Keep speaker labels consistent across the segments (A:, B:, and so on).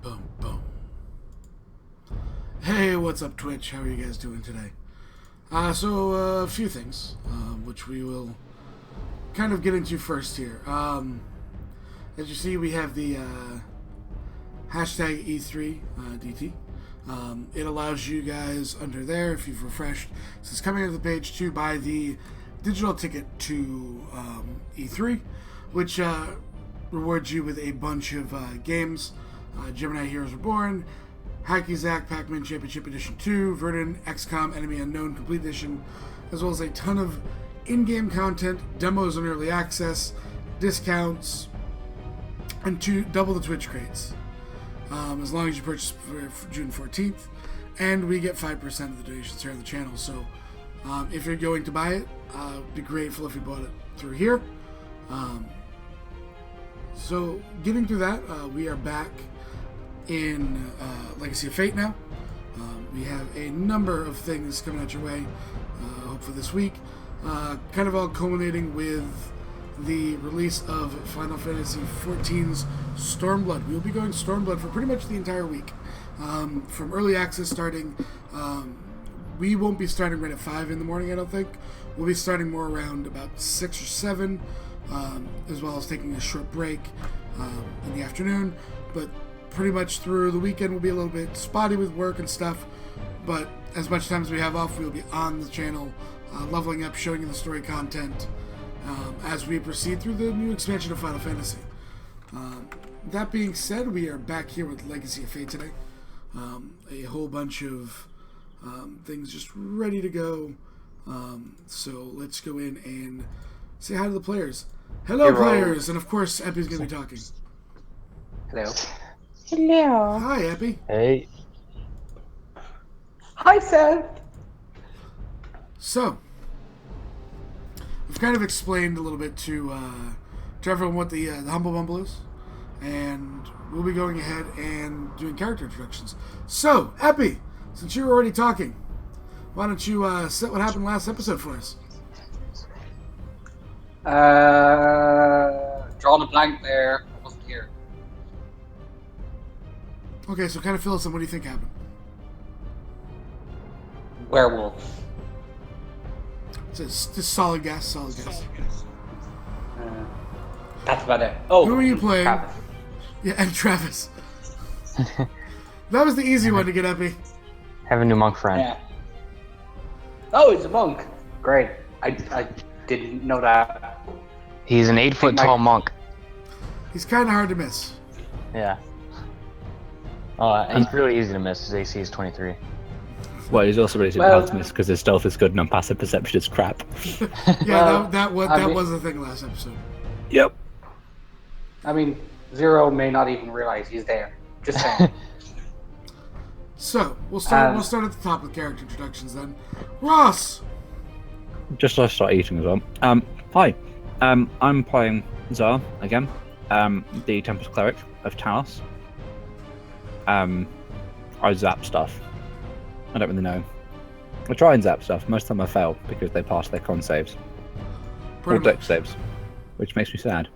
A: Boom, boom. Hey, what's up, Twitch? How are you guys doing today? A few things, which we will kind of get into first here. As you see, we have the hashtag E3 DT. It allows you guys under there, if you've refreshed, since coming to the page, to buy the digital ticket to E3, which rewards you with a bunch of games. Gemini Heroes Reborn, Hacky Zack Pac-Man Championship Edition 2, Verdant, XCOM Enemy Unknown Complete Edition, as well as a ton of in-game content, demos and early access, discounts, and double the Twitch crates. As long as you purchase for June 14th, and we get 5% of the donations here on the channel. So if you're going to buy it, be grateful if you bought it through here. So getting through that, we are back in Legacy of Fate now. We have a number of things coming at your way, hopefully this week. Kind of all culminating with the release of Final Fantasy XIV's Stormblood. We will be going Stormblood for pretty much the entire week. From early access starting, we won't be starting right at 5 in the morning, I don't think. We'll be starting more around about 6 or 7, as well as taking a short break in the afternoon. But pretty much through the weekend we'll be a little bit spotty with work and stuff. But as much time as we have off, we'll be on the channel, leveling up, showing you the story content, as we proceed through the new expansion of Final Fantasy. That being said, we are back here with Legacy of Fate today. A whole bunch of things just ready to go. So let's go in and say hi to the players. Hello, players! And of course, Epi's going to be talking.
B: Hello.
C: Hello.
A: Hi, Epi.
D: Hey.
C: Hi, Seth.
A: So, we've kind of explained a little bit to everyone what the Humble Bumble is, and we'll be going ahead and doing character introductions. So, Epi, since you're already talking, why don't you set what happened last episode for us?
B: Drawing a blank there. I wasn't here.
A: Okay, so kind of fill us in. What do you think happened?
B: Werewolf.
A: Just solid guess, solid guess.
B: That's about it. Oh,
A: Who are you playing?
B: Travis.
A: Yeah, and Travis. That was the easy one to get, Epi.
D: Have a new monk friend.
B: Yeah. Oh, he's a monk. Great. I didn't know that.
D: He's an 8-foot tall monk.
A: He's kind of hard to miss.
D: Yeah. He's really easy to miss. His AC is 23.
E: Well, he's also really hard to miss because his stealth is good and passive perception is crap.
A: Yeah, that was the thing last episode.
E: Yep.
B: I mean, Zero may not even realize he's there. Just saying.
A: So we'll start at the top with character introductions then. Ross.
E: Just as I start eating as well. Hi. I'm playing Zar again. The Tempest Cleric of Talos. I zap stuff. I don't really know. I try and zap stuff. Most of the time I fail because they pass their con saves. Or dex saves. Which makes me sad.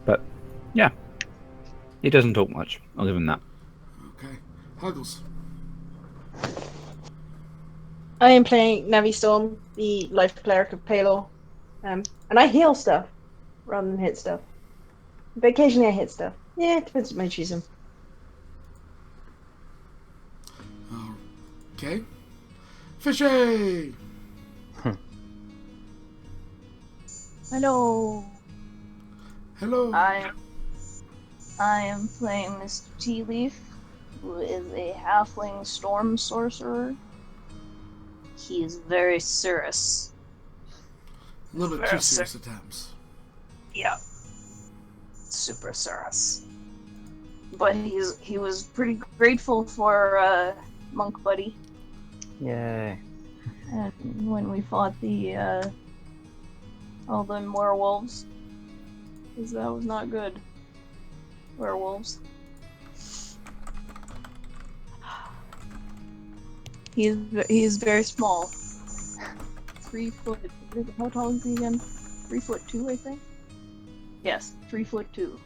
E: But, yeah. He doesn't talk much. I'll give him that.
A: Okay. Huggles.
C: I am playing Navi Storm, the life cleric of Palo. And I heal stuff rather than hit stuff. But occasionally I hit stuff. Yeah, it depends on my choosing.
A: Okay. Fishy!
F: Hello.
A: Hello.
F: I am playing Mr. Tea Leaf, who is a halfling storm sorcerer. He is very serious.
A: A little bit too serious at times.
F: Yeah. Super serious. But he was pretty grateful for Monk Buddy.
D: Yay.
F: And when we fought the all the werewolves, because that was not good. Werewolves. He is very small. 3 foot. How tall is he again? 3'2", I think. Yes, 3'2".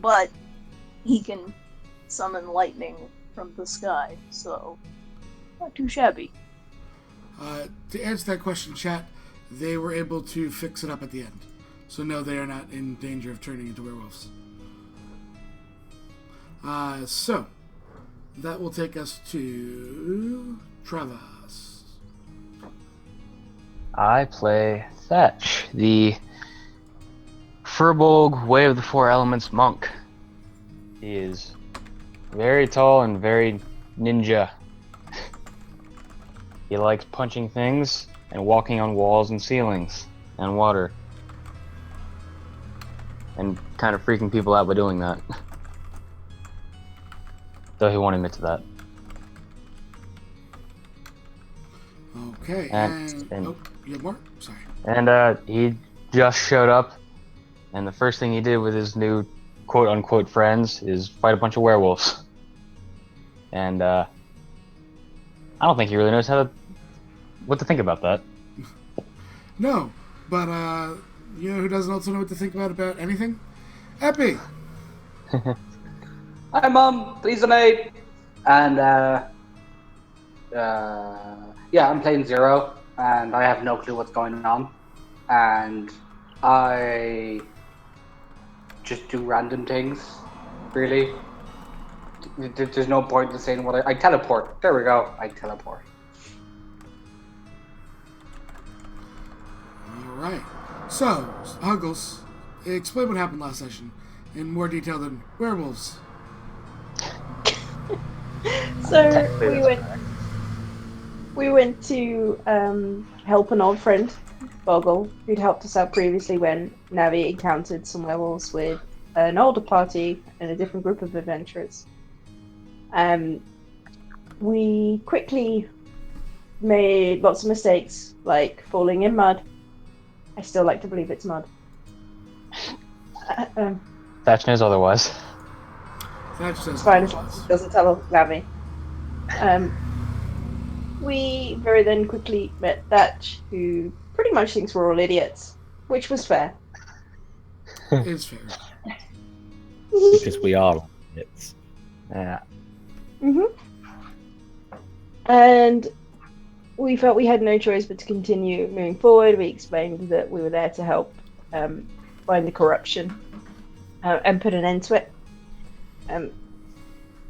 F: but he can summon lightning from the sky, so not too shabby.
A: To answer that question, chat, they were able to fix it up at the end. So no, they are not in danger of turning into werewolves. So, that will take us to Travas.
D: I play Thatch, the Furbolg Way of the Four Elements monk. He is very tall and very ninja. He likes punching things and walking on walls and ceilings and water. And kind of freaking people out by doing that. Though he won't admit to that.
A: Okay,
D: And-
A: oh, you have more? Sorry.
D: And he just showed up, and the first thing he did with his new quote-unquote friends is fight a bunch of werewolves. And I don't think he really knows what to think about that.
A: No, but you know who doesn't also know what to think about anything? Epi!
B: Hi, Mom. Please donate. And yeah, I'm playing Zero, and I have no clue what's going on, and I just do random things. Really, there's no point in saying what I teleport. There we go. I teleport.
A: Alright. So, Huggles, explain what happened last session in more detail than werewolves.
C: So we went to help an old friend, Boggle, who'd helped us out previously when Navi encountered some werewolves with an older party and a different group of adventurers. We quickly made lots of mistakes, like falling in mud. I still like to believe it's mud.
D: Thatch knows otherwise.
A: Thatch says
C: It's fine as long as it doesn't tell Navi. We very then quickly met Thatch, who pretty much thinks we're all idiots, which was fair.
A: It's fair.
E: Because we are idiots.
D: Yeah.
C: And we felt we had no choice but to continue moving forward. We explained that we were there to help find the corruption and put an end to it,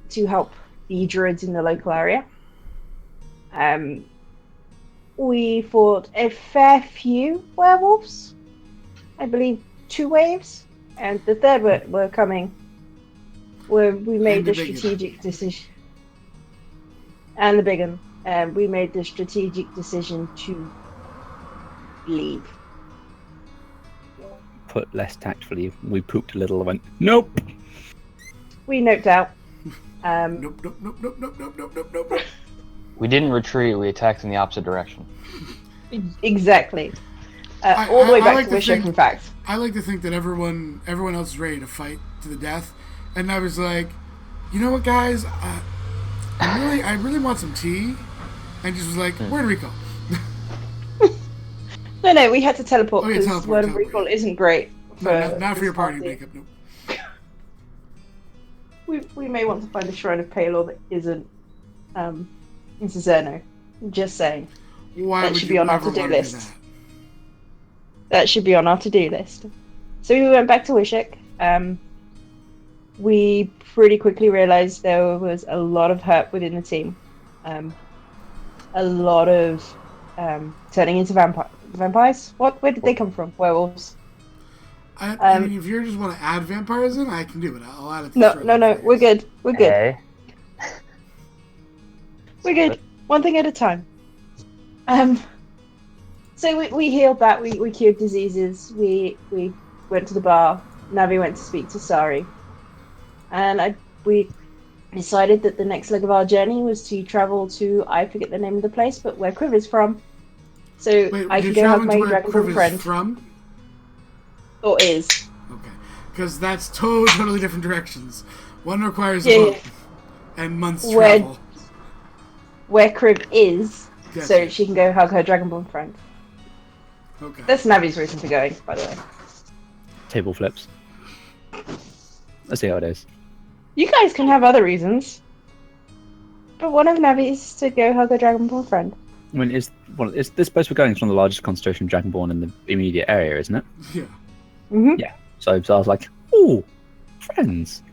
C: to help the druids in the local area. We fought a fair few werewolves, I believe 2 waves, and the third were coming, where we made
A: And the
C: the
A: big one.
C: strategic decision. And the big one. We made the strategic decision to leave.
E: Put less tactfully, we pooped a little and went, nope!
C: We noped out.
A: Nope, nope, nope, nope, nope, nope, nope, nope, nope, nope.
D: We didn't retreat, we attacked in the opposite direction.
C: Exactly.
A: I-
C: All the way
A: I
C: back
A: like
C: to
A: to
C: Wisher,
A: think-
C: in fact.
A: I like to think that everyone else is ready to fight to the death, and I was like, you know what, guys, I really want some tea, and just was like, where do we go?
C: No, we had to teleport
A: Oh, yeah,
C: because
A: teleport,
C: word of
A: teleport.
C: recall isn't great.
A: No, not for
C: this
A: your party makeup. No.
C: We may want to find a shrine of Palor that isn't in Cizerno. Just saying.
A: Why
C: That
A: would
C: should
A: you
C: be on our
A: ever
C: to-do
A: want to do
C: list.
A: that?
C: That should be on our to-do list. So we went back to Wishek. We pretty quickly realized there was a lot of hurt within the team. A lot of turning into vampires. Where did they come from? Werewolves.
A: I mean, if you just want to add vampires in, I can do it. I'll add it to
C: No,
A: the
C: no,
A: thread.
C: we're good. We're good.
D: Hey.
C: We're good. One thing at a time. So we healed that. We cured diseases. We went to the bar. Navi went to speak to Sari, and we decided that the next leg of our journey was to travel to, I forget the name of the place, but where Quiver's from. So
A: Wait,
C: I
A: you're
C: can go have
A: traveling
C: my
A: to where
C: dragon
A: Quiver's
C: friend.
A: from?
C: Or is.
A: Okay, because that's totally different directions. One requires
C: Yeah,
A: a
C: yeah.
A: month and months
C: Where-
A: travel.
C: Where Criv is, so
A: Gotcha.
C: she can go hug her Dragonborn friend.
A: Okay.
C: That's Navi's reason for going, by the way.
E: Table flips. Let's see how it is.
C: You guys can have other reasons. But one of them is to go hug a Dragonborn friend.
E: I mean, is this place we're going is one of the largest concentration of Dragonborn in the immediate area, isn't it?
A: Yeah.
C: Mm-hmm.
E: Yeah. So I was like, ooh, friends.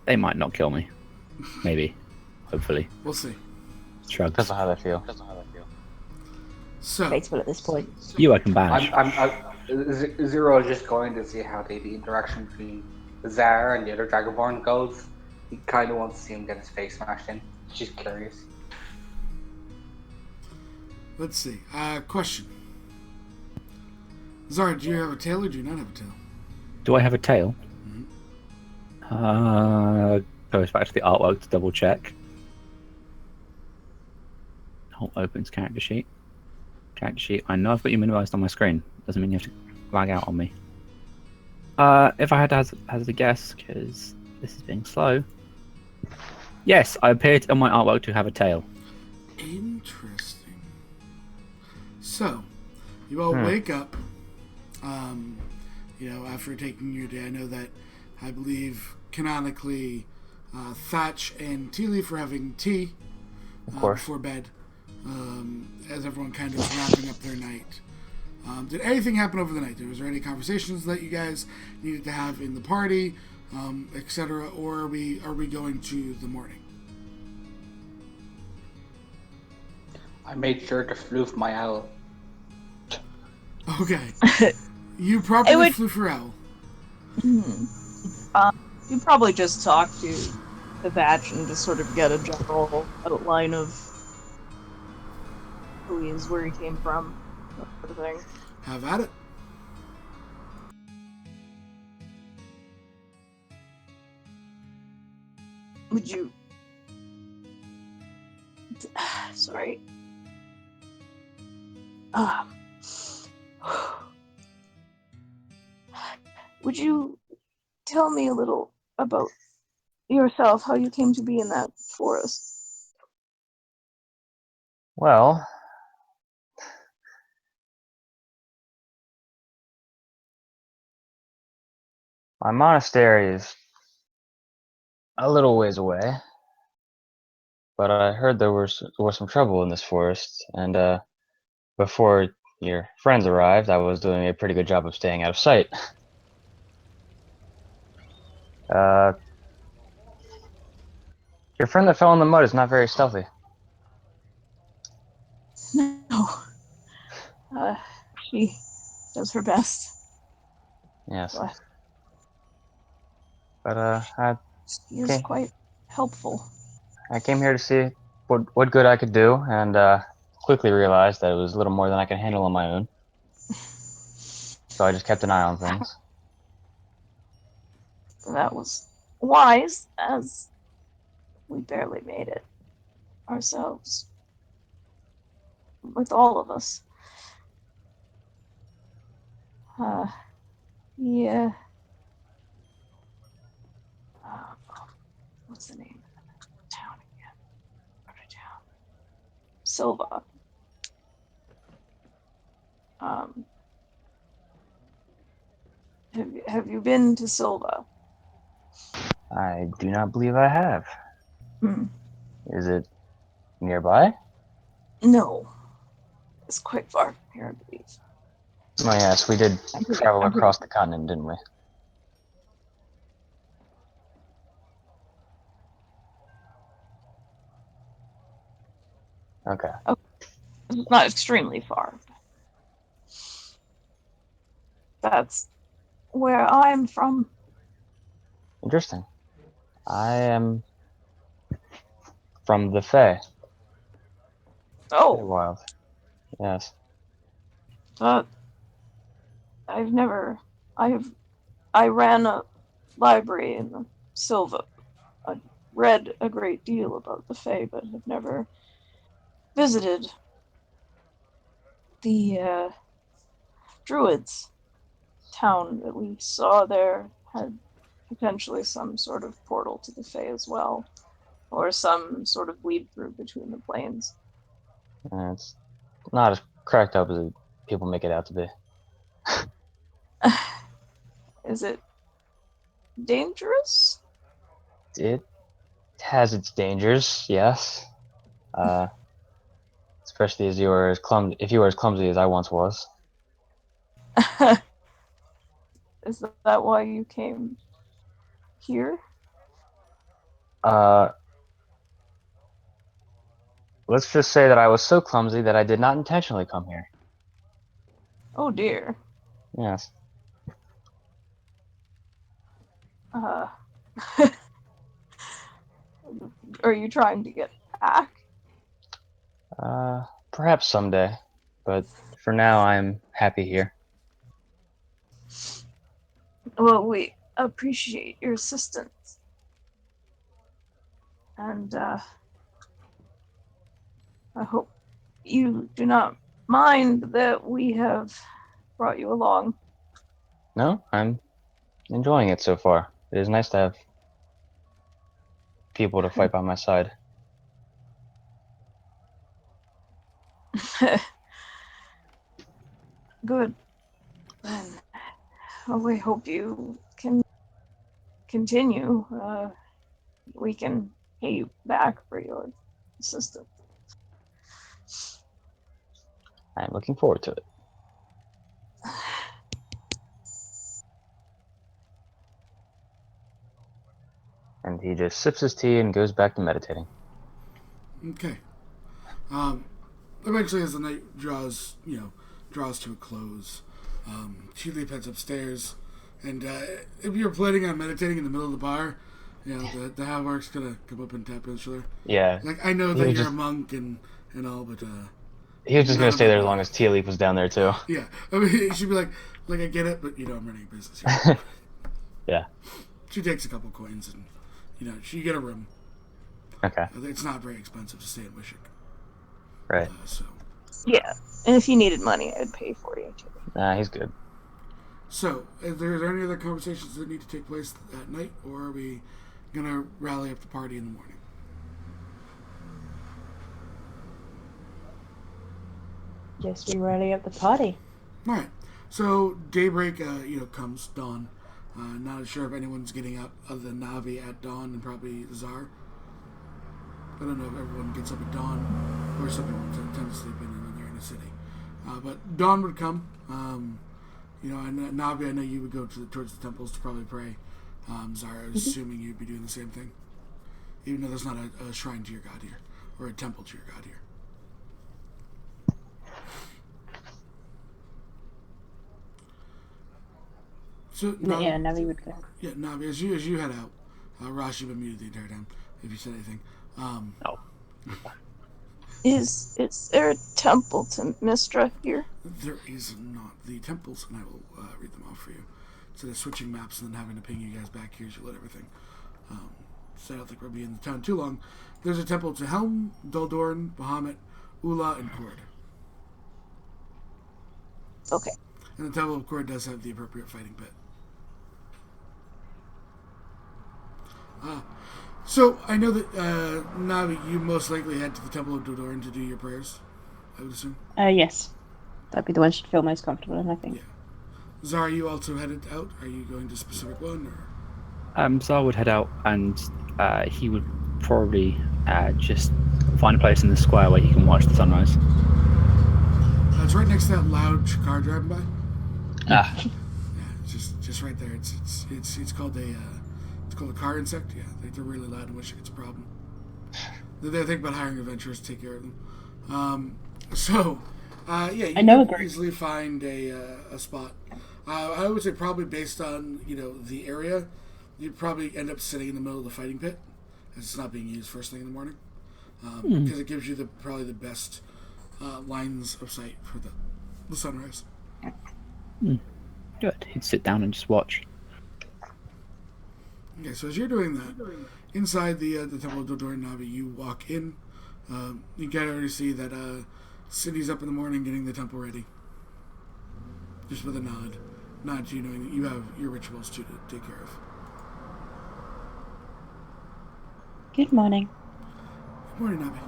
E: They might not kill me. Maybe. Hopefully.
A: We'll see.
E: Shrugs.
D: Depends on how they feel.
A: So,
C: Debatable at this point.
E: You I can banish.
B: Zero is just going to see how the interaction between Zara and the other Dragonborn goes. He kind of wants to see him get his face smashed in. She's curious.
A: let's see. Question. Zara, do you have a tail or do you not have a tail?
E: Do I have a tail? Goes back to the artwork to double check. Hold opens character sheet. Character sheet. I know I've got you minimized on my screen. Doesn't mean you have to lag out on me. If I had to hazard a guess, because this is being slow. Yes, I appeared on my artwork to have a tail.
A: Interesting. So, you all wake up, after taking your day. I know that, I believe, canonically, Thatch and Tea Leaf were having tea before bed, as everyone kind of was wrapping up their night. Did anything happen over the night? Was there any conversations that you guys needed to have in the party, etc., or are we going to the morning?
B: I made sure to floof my owl.
A: Okay. You properly flew for Owl.
F: You probably just talk to the batch and just sort of get a general outline of who he is, where he came from, that sort of thing.
A: Have at it.
F: Would you... Sorry. Would you tell me a little about yourself, how you came to be in that forest?
D: Well, my monastery is a little ways away, but I heard there was some trouble in this forest, and before your friends arrived, I was doing a pretty good job of staying out of sight. Your friend that fell in the mud is not very stealthy.
F: No. She does her best.
D: Yes.
F: But she is quite helpful.
D: I came here to see what good I could do, and quickly realized that it was a little more than I could handle on my own. So I just kept an eye on things.
F: That was wise, as we barely made it ourselves. With all of us. Yeah. What's the name of the town again? Other town. Silva. Have you been to Silva?
D: I do not believe I have.
F: Hmm.
D: Is it nearby?
F: No. It's quite far from here, I believe.
D: Oh yes, we did travel across the continent, didn't we? Okay.
F: It's not extremely far. That's where I'm from.
D: Interesting. I am from the Fae.
F: Oh.
D: Wild. Yes.
F: I ran a library in the Silva. I read a great deal about the Fae, but have never visited the Druids town that we saw there. Had potentially some sort of portal to the Fae as well, or some sort of bleed through between the planes.
D: It's not as cracked up as people make it out to be.
F: Is it dangerous?
D: It has its dangers, yes. Especially as you were as clumsy. If you were as clumsy as I once was.
F: Is that why you came here?
D: Uh, let's just say that I was so clumsy that I did not intentionally come here.
F: Oh dear.
D: Yes.
F: Uh, are you trying to get back?
D: Perhaps someday, but for now I'm happy here.
F: Well, we appreciate your assistance. And I hope you do not mind that we have brought you along.
D: No, I'm enjoying it so far. It is nice to have people to fight by my side.
F: Good. Then we hope you can continue. We can pay you back for your assistance.
D: I'm looking forward to it. And he just sips his tea and goes back to meditating.
A: Okay. Eventually, as the night draws to a close, Tea Leaf heads upstairs, and if you're planning on meditating in the middle of the bar, the Havoc gonna come up and tap into each other.
D: Yeah.
A: Like, I know that you're a monk and all, but
D: he was just gonna stay there as
A: about
D: long as Tea Leaf was down there too.
A: yeah. I mean, she'd be like I get it, but I'm running a business here.
D: Yeah.
A: She takes a couple coins and you get a room.
D: Okay.
A: It's not very expensive to stay in Wishick.
D: Right.
A: So.
F: Yeah, and if you needed money, I'd pay for you too.
D: Nah, he's good.
A: So, are there any other conversations that need to take place at night, or are we gonna rally up the party in the morning?
C: Guess we rally up the party.
A: All right. So daybreak, comes dawn. Not sure if anyone's getting up other than Navi at dawn and probably Zar. I don't know if everyone gets up at dawn, or some people tend to sleep in when they're in the city. But dawn would come. And Navi, I know you would go towards the temples to probably pray. Zara, assuming you'd be doing the same thing, even though there's not a shrine to your god here, or a temple to your god here. So,
C: Navi would go.
A: Yeah, Navi, as you head out, Rashi been muted the entire time. If you said anything,
E: No.
F: Is there a temple to Mistra here?
A: there is not the temples, and I will read them off for you. Instead of switching maps and then having to ping you guys back here as you let everything. So I don't think we'll be in the town too long. There's a temple to Helm, Duldorn, Bahamut, Ula, and Cord.
F: Okay.
A: And the Temple of Cord does have the appropriate fighting pit. So I know that Navi, you most likely head to the Temple of Duldorn to do your prayers, I would assume.
C: Yes. That'd be the one she'd feel most comfortable in, I think.
A: Yeah. Zara, you also headed out? Are you going to a specific one? Or?
E: Zar would head out, and he would probably just find a place in the square where he can watch the sunrise.
A: It's right next to that loud car driving by.
E: Ah.
A: Yeah, it's just right there. It's called a car insect. Yeah, they're really loud and wish it's a problem. They think about hiring adventurers to take care of them. You can easily find a spot. I would say probably based on the area, you'd probably end up sitting in the middle of the fighting pit, as it's not being used first thing in the morning, because it gives you probably the best lines of sight for the sunrise.
E: Good. He'd sit down and just watch.
A: Okay, so as you're doing that, inside the Temple of Duldorn, Navi, you walk in. You can already see that Cindy's up in the morning getting the temple ready. Just with a nod to you, knowing that you have your rituals to take care of.
C: Good morning.
A: Good morning, Navi.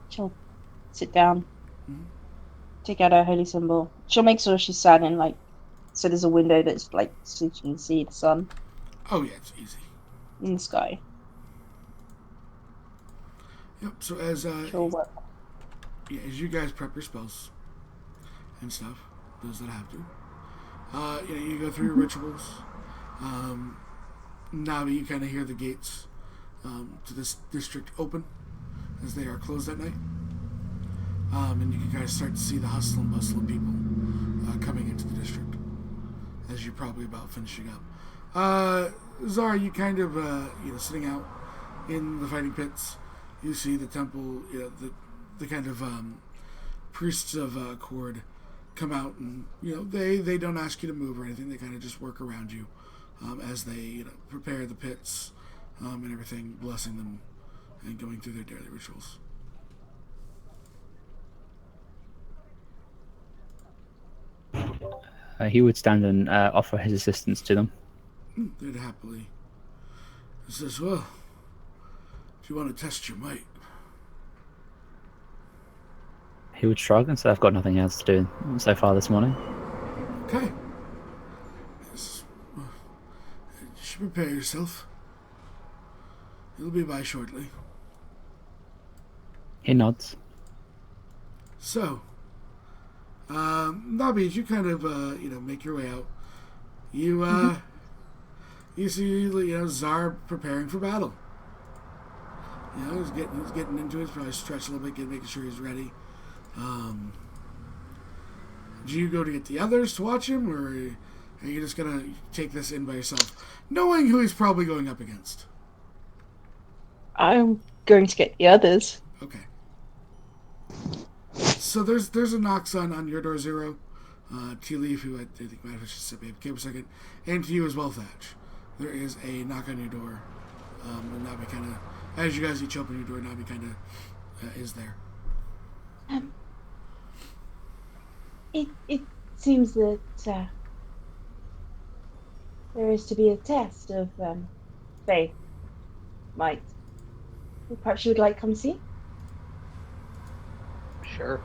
C: She'll sit down. take out her holy symbol. She'll make sure she's standing like so. There's a window that's like so you can see the sun
A: Oh yeah, it's easy.
C: in the sky.
A: Yep. So
C: She'll work.
A: as you guys prep your spells and stuff, those that have to, you go through your rituals. Navi, you kind of hear the gates to this district open as they are closed at night. And you can kind of start to see the hustle and bustle of people coming into the district as you're probably about finishing up. Zara, you kind of, sitting out in the fighting pits, you see the temple, the kind of priests of Cord come out, and they don't ask you to move or anything. They kind of just work around you as they prepare the pits and everything, blessing them and going through their daily rituals.
E: He would stand and offer his assistance to them.
A: They'd happily. He says, "Well, if you want to test your might."
E: He would shrug and say, "I've got nothing else to do so far this morning."
A: Okay. Yes. Well, you should prepare yourself. He'll be by shortly.
E: He nods.
A: So, Nabi, as you kind of, make your way out, you see, Zar preparing for battle. He's getting into it, probably stretch a little bit, making sure he's ready. Do you go to get the others to watch him, or are you just gonna take this in by yourself, knowing who he's probably going up against?
C: I'm going to get the others.
A: Okay. So there's a knocks on your door, Zero. Tea Leaf, who I think might have just sit babe, came a second, and to you as well, Thatch. There is a knock on your door. And Nabi kind of, as you guys each open your door, Nabi kind of is there.
C: It seems that there is to be a test of faith, might. Perhaps you would like to come see?
B: Sure.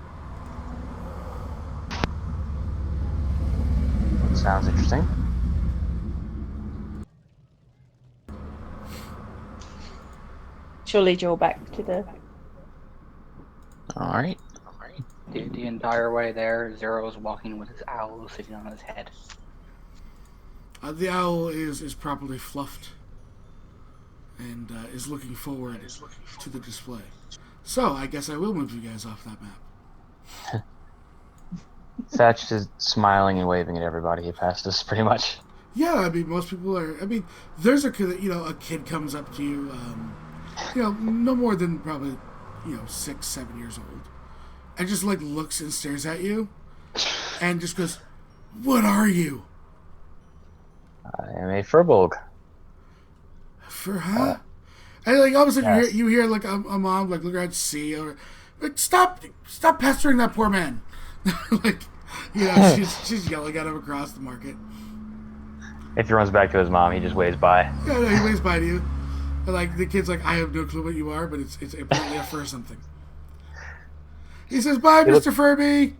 D: Sounds interesting.
C: She'll lead you all back to the.
D: All right.
B: The entire way there, Zero's walking with his owl sitting on his head.
A: The owl is properly fluffed and is looking forward to the display. So I guess I will move you guys off that map.
D: Thatch is smiling and waving at everybody he passed us, pretty much.
A: Yeah, I mean, most people are. I mean, there's a kid comes up to you, no more than probably 6, 7 years old, and just looks and stares at you, and just goes, "What are you?"
D: I am a Furbolg.
A: For huh? And all of a sudden
D: yes.
A: you hear a mom look around see or stop pestering that poor man. She's yelling at him across the market.
D: If he runs back to his mom, he just waves by.
A: Yeah, no, he waves by to you. And, the kid's I have no clue what you are, but it's apparently a fur something. He says, "Bye, Mr. Furby."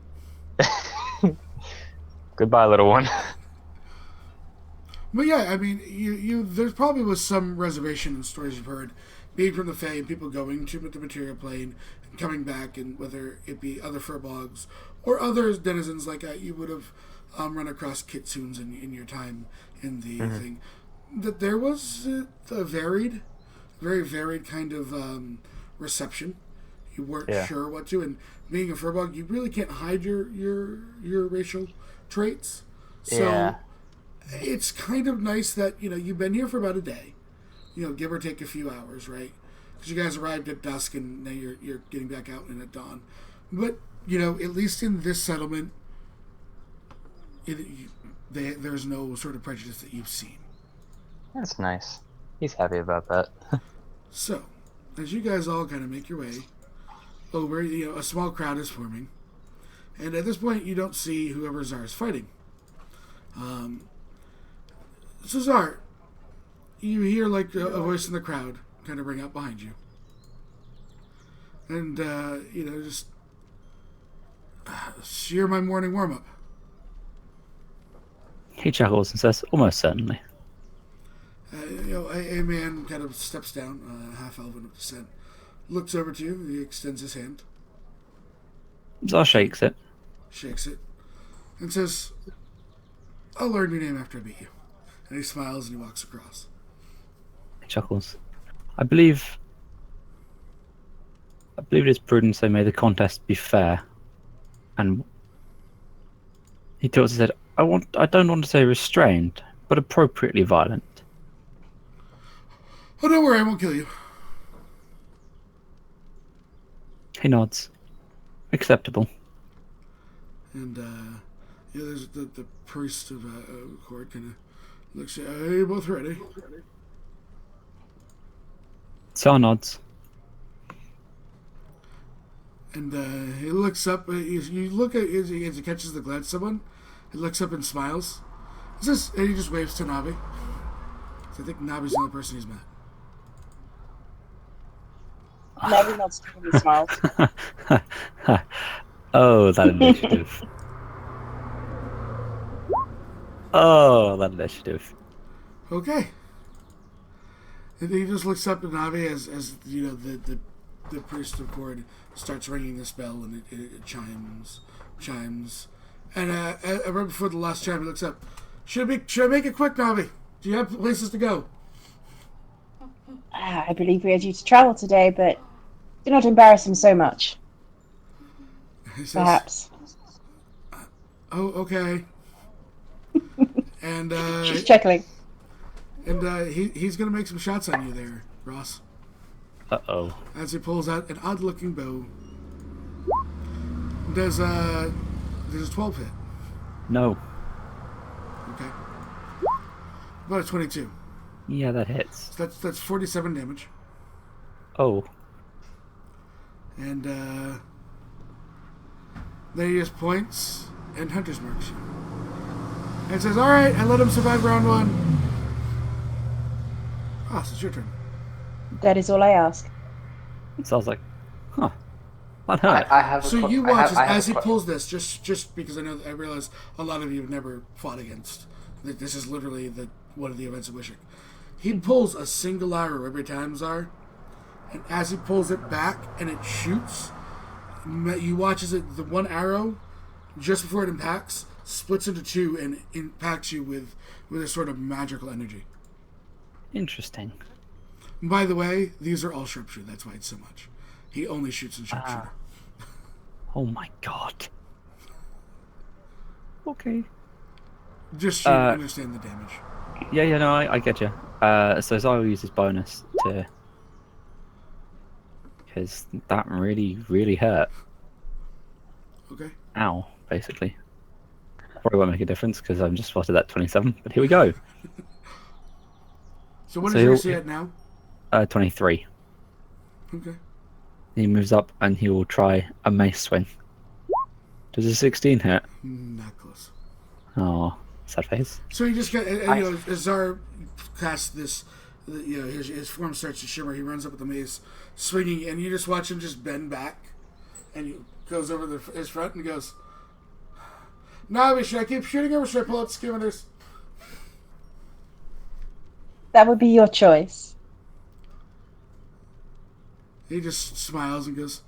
D: Goodbye, little one.
A: But yeah, I mean, you there's probably was some reservation in stories you've heard, being from the Fae and people going to the material plane and coming back, and whether it be other furbolgs or other denizens you would have run across kitsunes in your time in the thing, that there was a very varied kind of reception. You weren't sure what to, and being a furbog, you really can't hide your racial traits. So it's kind of nice that you've been here for about a day, give or take a few hours, right? Because you guys arrived at dusk and now you're getting back out in at dawn. But at least in this settlement, there's no sort of prejudice that you've seen.
D: That's nice. He's happy about that.
A: So, as you guys all kind of make your way over, a small crowd is forming, and at this point, you don't see whoever Zar is fighting. So Zar, you hear a voice in the crowd kind of ring out behind you, and just So you're my morning warm-up.
E: He chuckles and says, almost certainly.
A: A man kind of steps down, half elven of descent, looks over to you, he extends his hand,
E: Zar shakes it.
A: shakes it, and says, I'll learn your name after I beat you. And he smiles and he walks across.
E: He chuckles. I believe it is prudent, so may the contest be fair. And he tilts his head. I don't want to say restrained, but appropriately violent.
A: Oh, don't worry, I won't kill you.
E: He nods. Acceptable.
A: And, there's the priest of Cord kind of looks at you. Are you both ready?
E: Zar nods.
A: And he looks up. You look at as he catches the glance of someone. He looks up and smiles. And he just waves to Navi. So I think Navi's the only person he's met.
C: Navi nods to him and smiles.
E: Oh, that initiative. Oh, that initiative.
A: Okay. And he just looks up at Navi as you know the priest of Cord starts ringing this bell and it chimes. And right before the last chime, he looks up. Should I make it quick, Navi? Do you have places to go?
C: I believe we are due to travel today, but do not embarrass him so much.
A: He says,
C: Perhaps.
A: Oh, okay. And
C: She's chuckling.
A: and he's gonna make some shots on you there, Ross.
E: Uh-oh.
A: As he pulls out an odd-looking bow. Does a 12 hit?
E: No.
A: Okay. About a 22.
E: Yeah, that hits.
A: So that's 47 damage.
E: Oh.
A: And then he just points and Hunter's marks you. And says, alright, I let him survive round 1. Ross, it's your turn.
C: That is all I ask.
E: So I was like, huh. Unheard.
B: I have.
A: So
B: a
A: you
B: que- I
A: watch
B: have- I have
A: as
B: a
A: he
B: que-
A: pulls this, just because I realize a lot of you have never fought against. That this is literally one of the events of Wishing. He pulls a single arrow every time, Zar, and as he pulls it back and it shoots, you watch as the one arrow, just before it impacts, splits into 2 and impacts you with a sort of magical energy.
E: Interesting.
A: And by the way, these are all sharpshooter. That's why it's so much. He only shoots in sharpshooter.
E: Oh my god. Okay.
A: Just so you understand the damage.
E: Yeah, no, I get you. So Zara will use his bonus to... Because that really, really hurt.
A: Okay.
E: Ow, basically. Probably won't make a difference because I've just spotted that 27, but here we go.
A: So what
E: So
A: is your
E: he'll-
A: AC at now?
E: 23.
A: Okay.
E: He moves up and he will try a mace swing. Does a 16 hit?
A: Not close.
E: Oh, sad face.
A: So he just got, as Zar casts this, his form starts to shimmer. He runs up with the mace, swinging, and you just watch him just bend back, and he goes over his front and goes, Navi, should I keep shooting him or should I pull out skivenders?
C: That would be your choice.
A: He just smiles and goes,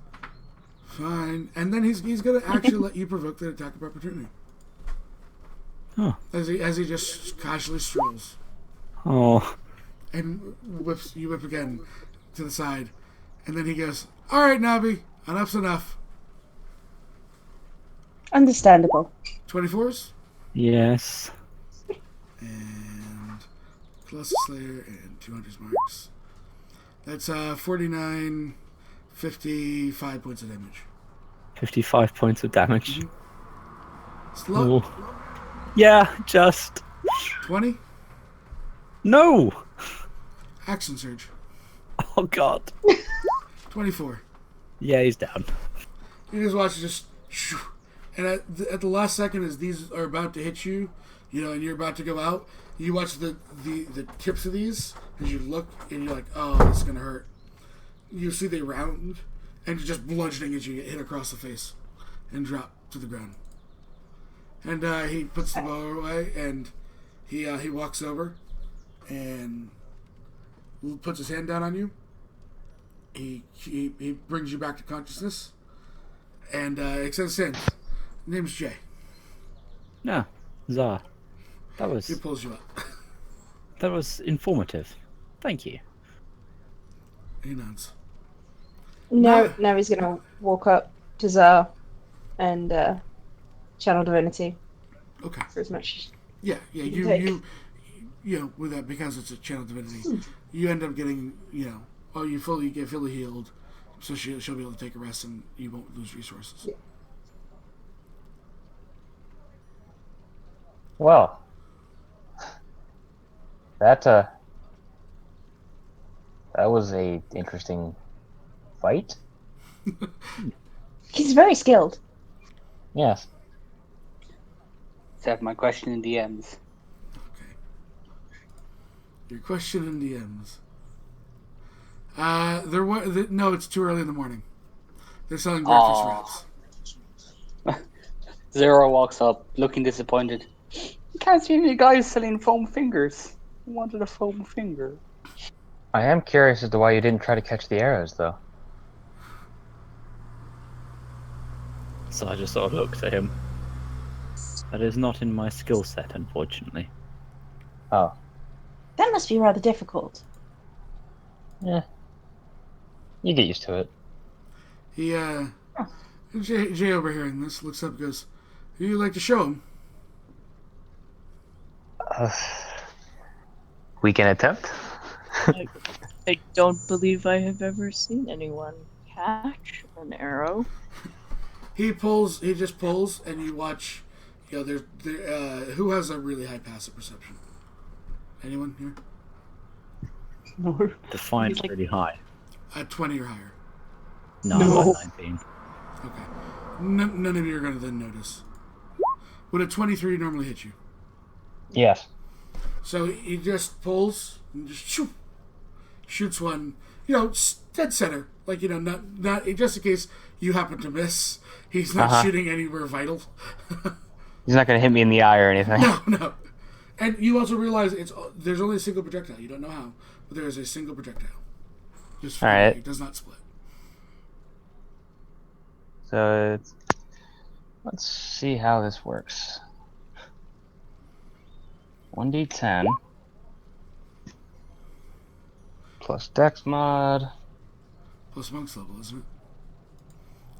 A: fine. And then he's going to actually let you provoke the attack of opportunity.
E: Huh.
A: As he just casually strolls.
E: Oh,
A: And you whip again to the side. And then he goes, alright, Navi, enough's enough.
C: Understandable.
A: 24s?
E: yes.
A: And Colossus Slayer and 200 marks. That's 49, 55 points of damage.
E: 55 points of damage.
A: Slow.
E: Oh. Yeah, just...
A: 20?
E: No!
A: Action Surge.
E: Oh god.
A: 24.
E: Yeah, he's down.
A: You just watch it just... shoo. And at the last second, as these are about to hit you, and you're about to go out, you watch the tips of these, as you look, and you're like, oh, this is going to hurt. You see they round, and you're just bludgeoning as you get hit across the face and drop. to the ground. And he puts the bow away, and he walks over and puts his hand down on you. He brings you back to consciousness, and extends his hand. Name's Jay.
E: No, Zar.
A: He pulls you up.
E: That was informative. Thank you.
A: He nods.
C: No, now he's gonna walk up to Zar and channel divinity
A: Okay.
C: for as much.
A: Yeah.
C: You can
A: You know, with that, because it's a channel divinity, you end up getting, you get fully healed, so she'll be able to take a rest, and you won't lose resources.
C: Yeah.
D: Well, that was a interesting fight.
C: He's very skilled.
D: Yes.
B: Except my question in DMs.
A: Okay. Your question in DMs. No, it's too early in the morning. They're selling breakfast wraps.
B: Zero walks up, looking disappointed. You can't see any guys selling foam fingers. I wanted a foam finger.
D: I am curious as to why you didn't try to catch the arrows, though.
E: So I just sort of looked at him. That is not in my skill set, unfortunately.
D: Oh.
C: That must be rather difficult.
D: Yeah. You get used to it.
A: He, Jay overhearing this, looks up and goes, "Who you like to show him?"
D: We can attempt.
F: I don't believe I have ever seen anyone catch an arrow.
A: He just pulls, and you watch, who has a really high passive perception? Anyone here?
C: No.
E: Defiance really high.
A: At 20 or higher.
E: No,
C: No.
E: 19.
A: Okay. None of you are going to then notice. Would a 23 normally hit you?
D: Yes.
A: So he just pulls and just shoots one, dead center. Like, not just in case you happen to miss. He's not shooting anywhere vital.
D: He's not going to hit me in the eye or anything.
A: No. And you also realize there's only a single projectile. You don't know how, but there is a single projectile. Just
D: All right.
A: It does not split.
D: So let's see how this works. 1d10 plus Dex mod.
A: Plus monk's level, isn't it?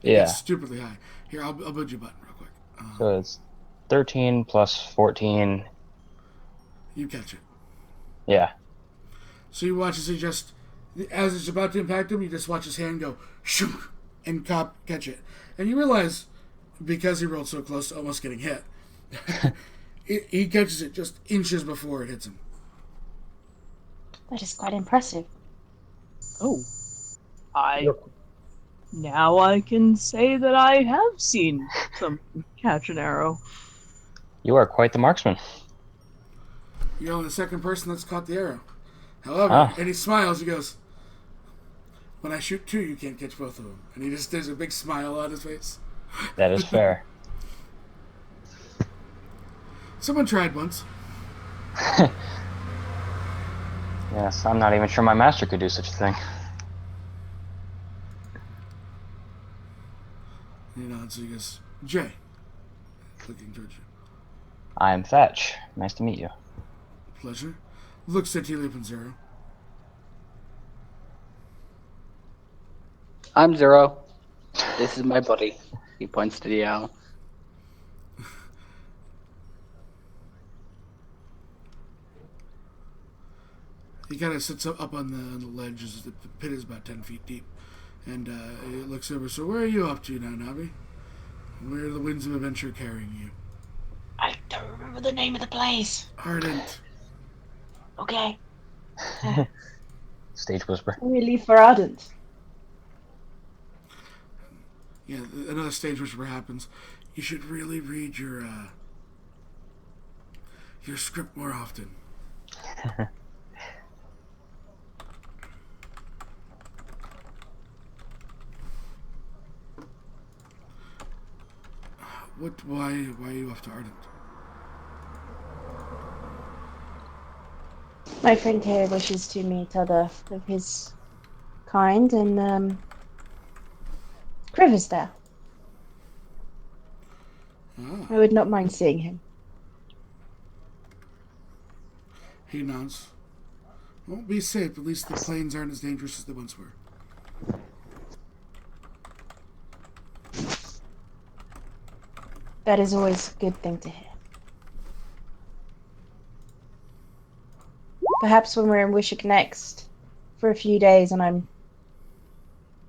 D: Yeah.
A: It's stupidly high. Here, I'll build you a button real quick.
D: So it's 13 plus 14.
A: You catch it.
D: Yeah.
A: So you watch as as it's about to impact him, you just watch his hand go, shoot, and catch it. And you realize, because he rolled so close to almost getting hit, he catches it just inches before it hits him.
C: That is quite impressive.
F: Oh, now I can say that I have seen someone catch an arrow.
D: You are quite the marksman.
A: You're only the second person that's caught the arrow. However, and he smiles, he goes, "When I shoot two, you can't catch both of them." And he just does a big smile on his face.
D: That is fair.
A: Someone tried once.
D: Yes, I'm not even sure my master could do such a thing.
A: He nods, so he goes, "Jay," looking towards you.
D: I am Thatch. Nice to meet you.
A: Pleasure. Looks at Heliop and Zero.
B: I'm Zero. This is my buddy. He points to the owl.
A: He kind of sits up on the ledge. The pit is about 10 feet deep. And he looks over. "So where are you up to now, Navi? Where are the winds of adventure carrying you?"
C: I don't remember the name of the place.
A: Ardent.
C: Okay.
D: Stage whisper.
C: We leave for Ardent.
A: Yeah, another stage whisper happens. You should really read your script more often. What? Why are you off to Ardent?
C: My friend here wishes to meet other of his kind, and Criver's there.
A: Ah,
C: I would not mind seeing him.
A: he nods. Well, be safe. At least the planes aren't as dangerous as they once were.
C: That is always a good thing to hear. Perhaps when we're in Wishick next, for a few days, and I'm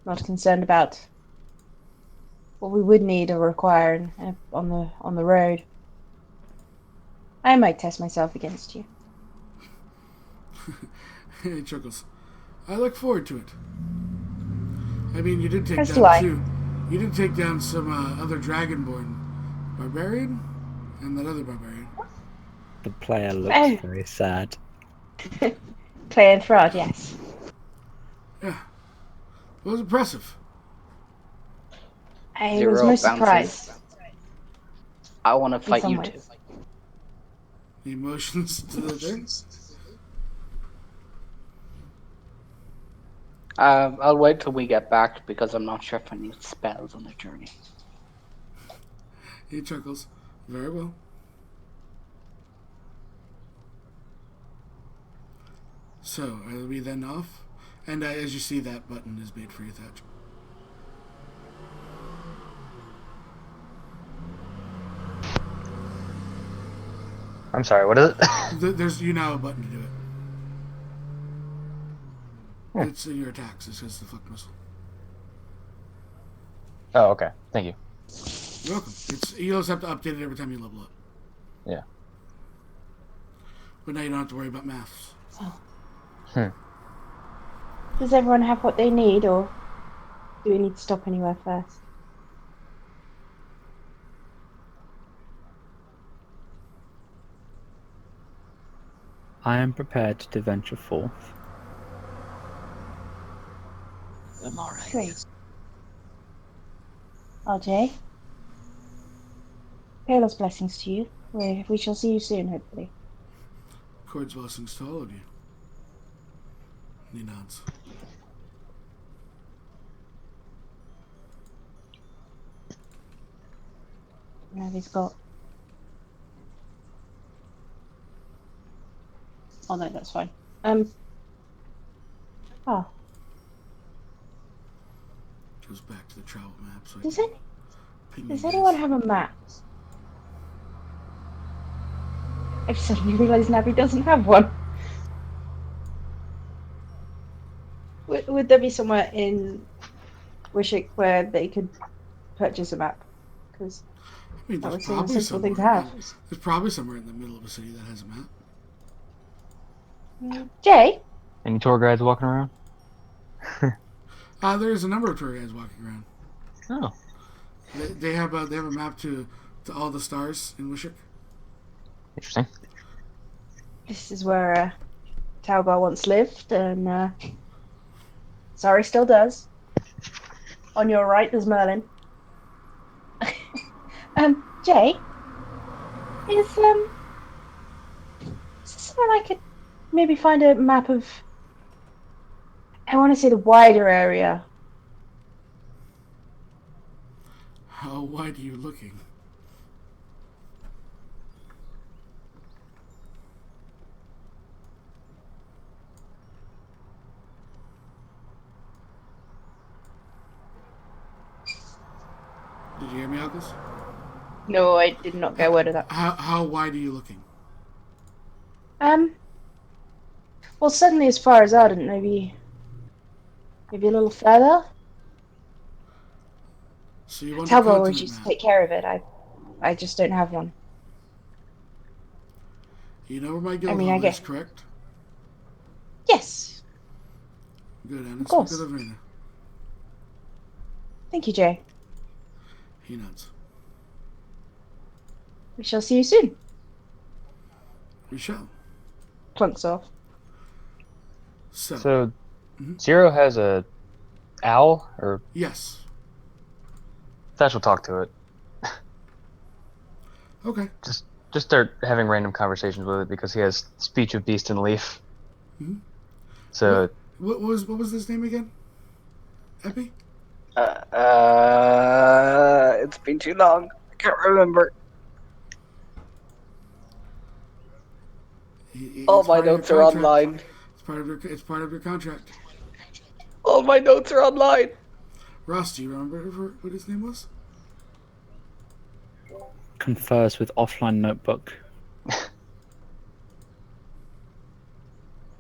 C: not concerned about what we would need or require on the road, I might test myself against you.
A: He chuckles. I look forward to it. I mean, you did take
C: As do
A: down
C: I.
A: two. You did take down some other Dragonborn barbarian and that other barbarian.
E: The player looks
C: Oh.
E: very sad.
C: Clay and Throd, yes.
A: Yeah, it was impressive.
C: I was
B: Zero
C: most
B: bounces.
C: surprised.
B: I want to fight
C: some
B: you
C: ways.
B: too.
A: The emotions to the thing.
B: I'll wait till we get back because I'm not sure if I need spells on the journey.
A: He chuckles. Very well. So, are we then off? And as you see, that button is made for you, Thatch.
D: I'm sorry, what is it?
A: There's you now a button to do it.
D: Hmm.
A: It's in your attacks. It says the flick missile.
D: Oh, okay. Thank you.
A: You're welcome. You also have to update it every time you level up.
D: Yeah.
A: But now you don't have to worry about maths.
C: Does everyone have what they need, or do we need to stop anywhere first?
E: I am prepared to venture forth.
F: I'm alright.
C: Great. RJ, Palos blessings to you. We shall see you soon, hopefully.
A: Cord's blessings to all of you. And he nods.
C: Now he's got. Oh no, that's fine. Oh,
A: Goes back to the travel map. So I
C: does
A: can
C: any
A: ping
C: does
A: you
C: anyone
A: guys.
C: have a map? I've suddenly realised Navi doesn't have one. Would there be somewhere in Wishick where they could purchase a map? Because
A: I mean,
C: that
A: there's
C: would seem a
A: probably
C: sensible thing to
A: somewhere.
C: have.
A: There's probably somewhere in the middle of a city that has a map.
C: Jay,
D: Any tour guides walking around?
A: There's a number of tour guides walking around.
D: Oh.
A: They have a map to all the stars in Wishick.
D: Interesting.
C: this is where Talgar once lived, and Sari still does. On your right, there's Merlin. Jay, is somewhere I could maybe find a map of? I want to say the wider area.
A: How wide are you looking? Did you hear me, Alcus?
C: No, I did not get a word of that.
A: How wide are you looking?
C: Well, certainly as far as Ardent, maybe a little further.
A: So you want a
C: Talgar always
A: continent
C: used to
A: map.
C: take care of it. I just don't have one.
A: You know where my guild
C: mean, I
A: hall
C: guess-
A: is, correct?
C: Yes,
A: Good, and it's
C: course.
A: good of Rena.
C: thank you, Jay.
A: He nods.
C: We shall see you soon.
A: We shall.
C: Clunks off.
A: So,
D: So,
A: Mhm.
D: Zero has a owl, or
A: yes.
D: Thatch will talk to it.
A: Okay.
D: Just start having random conversations with it because he has speech of beast and leaf.
A: Mhm.
D: So
A: What was this name again? Epi?
B: It's been too long. I can't remember. All
A: It's
B: my
A: part of your
B: notes are
A: contract.
B: online.
A: It's part of your contract.
B: All my notes are online.
A: Ross, do you remember what his name was?
E: Confers with offline notebook.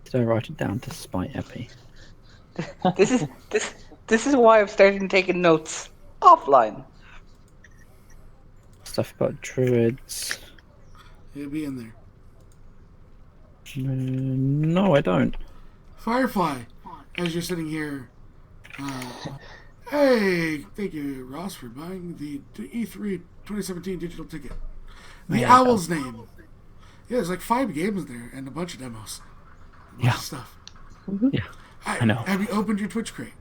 E: Did I write it down to spite Epi?
B: This is why I've started taking notes offline.
E: Stuff about druids.
A: He'll be in there.
E: No, I don't.
A: Firefly, as you're sitting here. Hey, thank you, Ross, for buying the E3 2017 digital ticket. The
E: Yeah.
A: Owl's name. Yeah, there's like 5 games there and a bunch of demos. A bunch
E: Yeah.
A: of stuff.
E: Yeah, I know.
A: Have you opened your Twitch crate?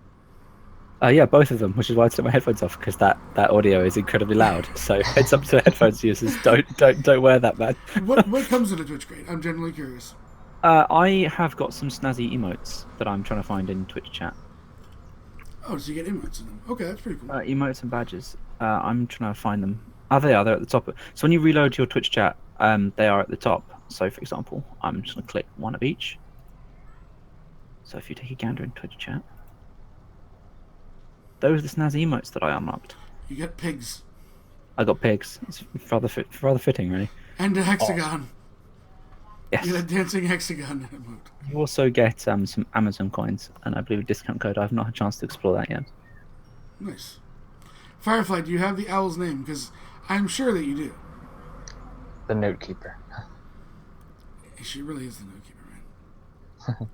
E: Yeah, both of them, which is why I took my headphones off because that audio is incredibly loud. So heads up to headphones users, don't wear that, man.
A: What comes in a Twitch crate? I'm genuinely curious.
E: I have got some snazzy emotes that I'm trying to find in Twitch chat.
A: Oh, so you get emotes in them. Okay, that's pretty cool.
E: Emotes and badges. I'm trying to find them. Oh, they're at the top. So when you reload your Twitch chat, they are at the top. So for example, I'm just going to click one of each. So if you take a gander in Twitch chat, those are the snazzy emotes that I unlocked.
A: You get pigs.
E: I got pigs. It's rather fitting, really.
A: And a hexagon.
E: Yes.
A: You get a dancing hexagon emote.
E: You also get some Amazon coins, and I believe a discount code. I've not had a chance to explore that yet.
A: Nice. Firefly, do you have the owl's name? Because I'm sure that you do.
D: the note keeper.
A: She really is the note keeper, man.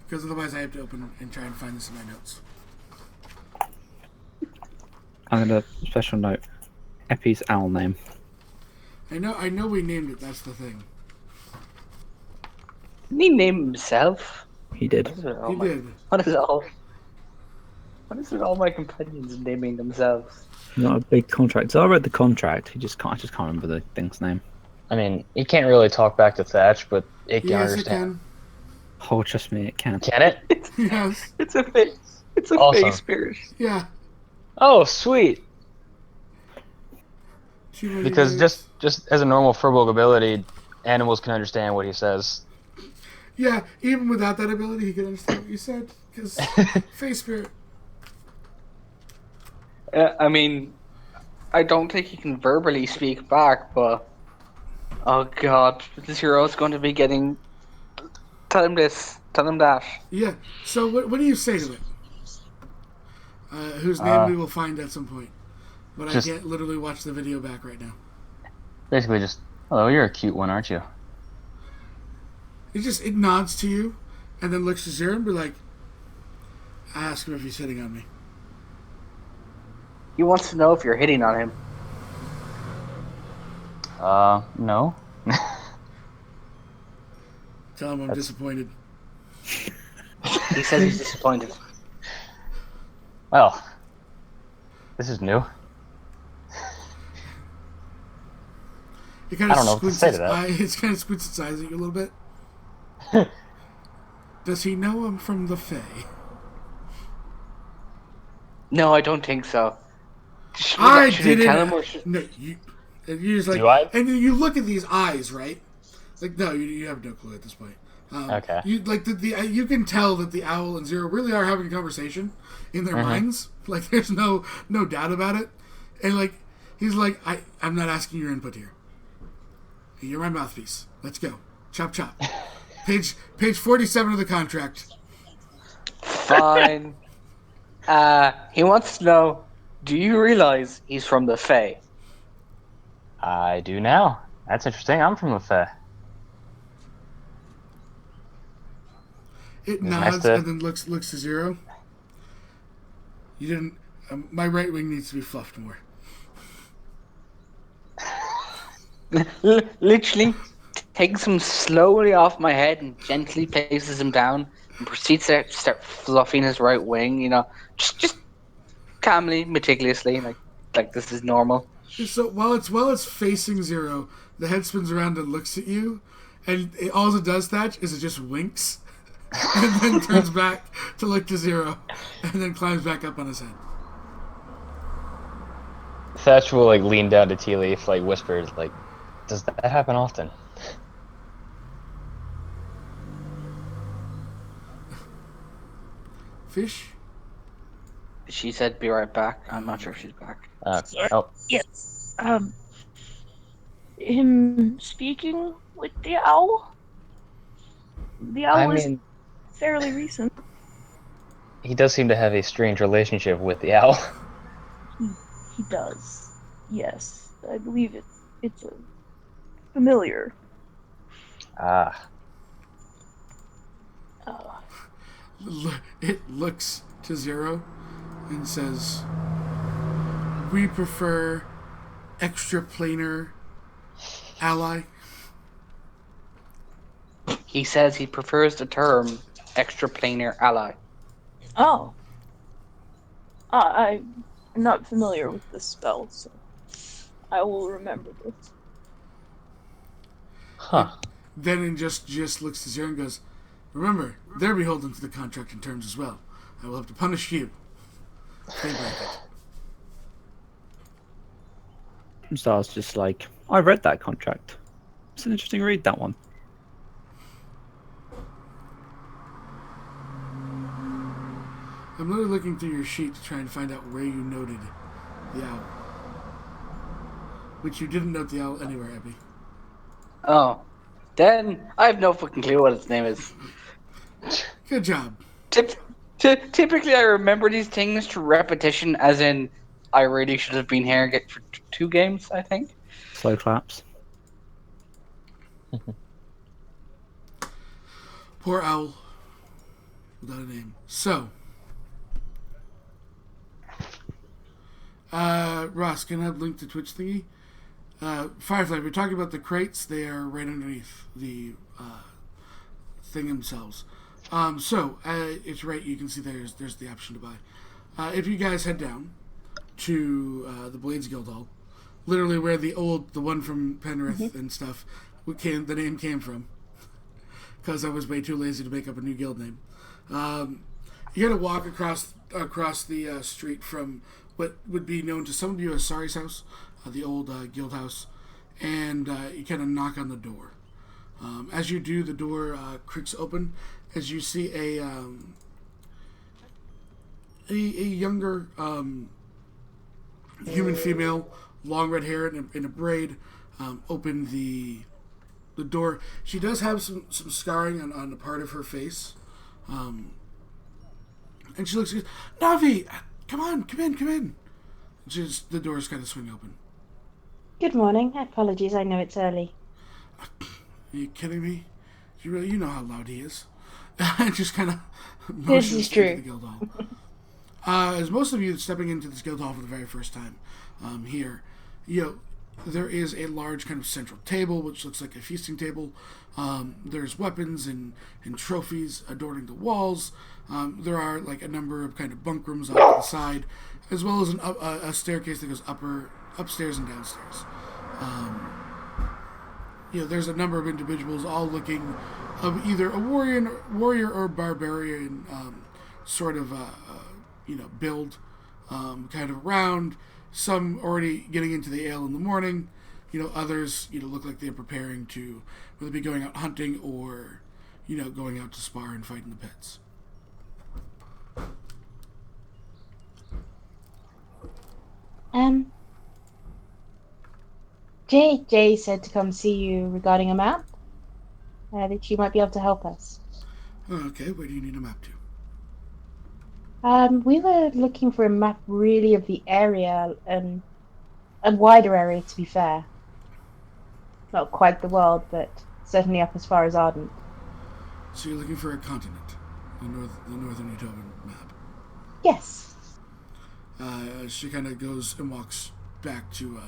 A: Because otherwise I have to open and try and find this in my notes.
E: I'm gonna special note Epi's owl name.
A: I know we named it, that's the thing.
B: Didn't he name himself?
E: He did.
A: He did.
B: What is it all my companions naming themselves?
E: Not a big contract. So I read the contract. I just can't remember the thing's name.
D: I mean, he can't really talk back to Thatch, but it can
A: Yes, it
D: understand.
E: Oh, trust me, it can.
D: Can it?
A: can. Yes.
B: It's a face. It's a
D: Awesome.
B: face spirit.
A: Yeah.
D: Oh, sweet.
A: Too many
D: Because
A: ways.
D: just as a normal Furbolg ability, animals can understand what he says.
A: Yeah, even without that ability, he could understand what you said. Because face spirit.
B: I mean, I don't think he can verbally speak back, but oh god, this hero's going to be getting. Tell him this. Tell him that.
A: Yeah. So what do you say to it? Whose name we will find at some point. But
D: just-
A: I can't literally watch the video back right now.
D: Basically just, hello, you're a cute one, aren't you?
A: It nods to you, and then looks to Zero and be like, ask him if he's hitting on me.
B: He wants to know if you're hitting on him.
D: No.
A: Tell him I'm disappointed.
B: He says he's disappointed.
D: Well, this is new.
A: He kind
D: I
A: of
D: don't know what to
A: squints
D: say
A: his
D: to that.
A: eye. It kind of squints its eyes at you a little bit. Does he know I'm from the Fae?
B: No, I don't think so. Should
A: I
B: should you
A: didn't.
B: tell him or should...
A: No, you. And you just like,
D: Do I?
A: and you look at these eyes, right? Like, no, you have no clue at this point.
D: Okay.
A: You like you can tell that the owl and Zero really are having a conversation in their minds. Like, there's no doubt about it. And like, he's like, I'm not asking your input here. You're my mouthpiece. Let's go. Chop chop. Page 47 of the contract.
B: Fine. He wants to know, do you realize he's from the Fae?
D: I do now. That's interesting. I'm from the Fae.
A: It
D: nice
A: nods
D: to-
A: and then looks to Zero. You didn't. My right wing needs to be fluffed more.
B: Literally takes him slowly off my head and gently places him down and proceeds to start fluffing his right wing, you know, just calmly, meticulously, like this is normal.
A: So while it's facing Zero, the head spins around and looks at you, and all it does, Thatch, is it just winks, and then turns back to look to Zero, and then climbs back up on his head.
D: Thatch will like lean down to Tea Leaf, like whispers, like, "Does that happen often?"
A: Fish?
B: She said, "Be right back." I'm not sure if she's back.
D: Oh,
F: Yes. Him speaking with the owl? The owl
D: I
F: is
D: mean,
F: fairly recent.
D: he does seem to have a strange relationship with the owl.
F: He does. Yes. I believe it's a familiar.
D: Ah,
A: It looks to Zero and says, "We prefer extraplanar ally."
B: He says he prefers the term extraplanar ally.
F: Oh. I'm not familiar with this spell, so I will remember this.
D: huh.
A: Then it just looks to Zero and goes, "Remember, they're beholden to the contract in terms as well. I will have to punish you." They break it.
E: Star's just like, I read that contract. It's an interesting read, that one.
A: I'm literally looking through your sheet to try and find out where you noted the owl. Which you didn't note the owl anywhere, Abby.
B: Oh. Then I have no fucking clue what its name is.
A: Good job.
B: Typically, I remember these things to repetition, as in, I really should have been here for 2 games, I think.
E: Slow claps.
A: Poor owl. Without a name. So. Ross, can I have link to Twitch thingy? Firefly, we're talking about the crates. They are right underneath the thing themselves. It's right. You can see there's the option to buy. If you guys head down to the Blades Guildhall, literally where the one from Penrith and stuff, the name came from, because I was way too lazy to make up a new guild name. You got to walk across the street from what would be known to some of you as Sari's house, the old guild house, and you kind of knock on the door. As you do, the door creaks open as you see a younger human female, long red hair in a braid, open the door. She does have some scarring on the part of her face, and she looks. Navi, come on, come in. The doors kind of swing open.
C: Good morning. Apologies, I know it's early.
A: Are you kidding me? You know how loud he is. Just kind of
C: This is true.
A: into the guild hall. As most of you stepping into this guild hall for the very first time here, there is a large kind of central table which looks like a feasting table. There's weapons and trophies adorning the walls. There are like a number of kind of bunk rooms off to the side, as well as a staircase that goes upstairs and downstairs. There's a number of individuals all looking of either a warrior or barbarian sort of build, kind of around. Some already getting into the ale in the morning. Others look like they're preparing to whether be going out hunting or going out to spar and fight in the pits.
C: Jay said to come see you regarding a map. That you might be able to help us.
A: Okay, where do you need a map to?
C: We were looking for a map really of the area, and a wider area to be fair. Not quite the world, but certainly up as far as Ardent.
A: So you're looking for a continent, the northern Utopian map.
C: Yes.
A: She kind of goes and walks back to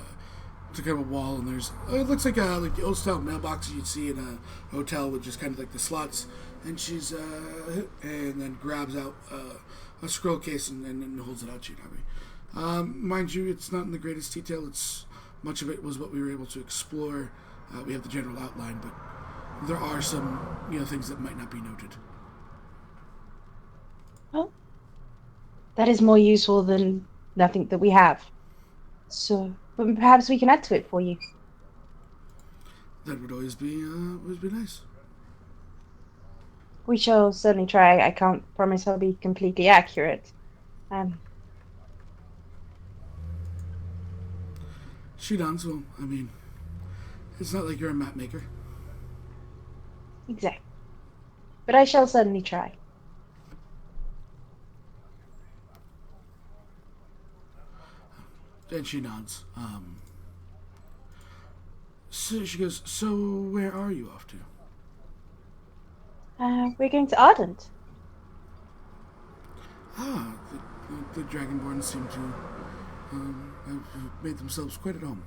A: kind of a wall, and it looks like the old style mailboxes you'd see in a hotel with just kind of like the slots. And she's and then grabs out a scroll case and holds it out to you, Navi. Mind you, it's not in the greatest detail. Much of it was what we were able to explore. We have the general outline, but there are some, things that might not be noted.
C: Well, that is more useful than nothing that we have. So, but perhaps we can add to it for you.
A: That would always be nice.
C: We shall certainly try. I can't promise I'll be completely accurate.
A: She does. Well, I mean, it's not like you're a map maker.
C: Exactly. But I shall certainly try.
A: And she nods. So she goes, so where are you off to?
C: We're going to Ardent.
A: The Dragonborn seem to have made themselves quite at home.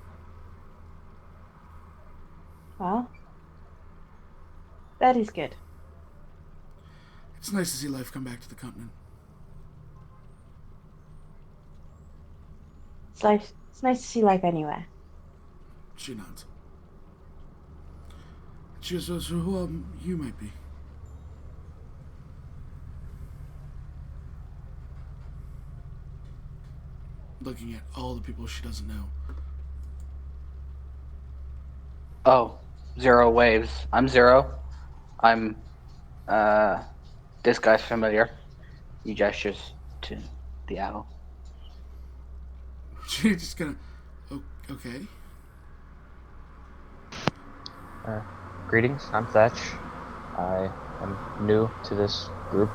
C: Well, that is good.
A: It's nice to see life come back to the continent.
C: It's nice to see life anywhere.
A: She nods. She goes, so who you might be? Looking at all the people she doesn't know.
B: Oh, Zero waves. I'm Zero. I'm, this guy's familiar. He gestures to the owl.
A: She just kind of, okay.
D: Greetings, I'm Thatch. I am new to this group.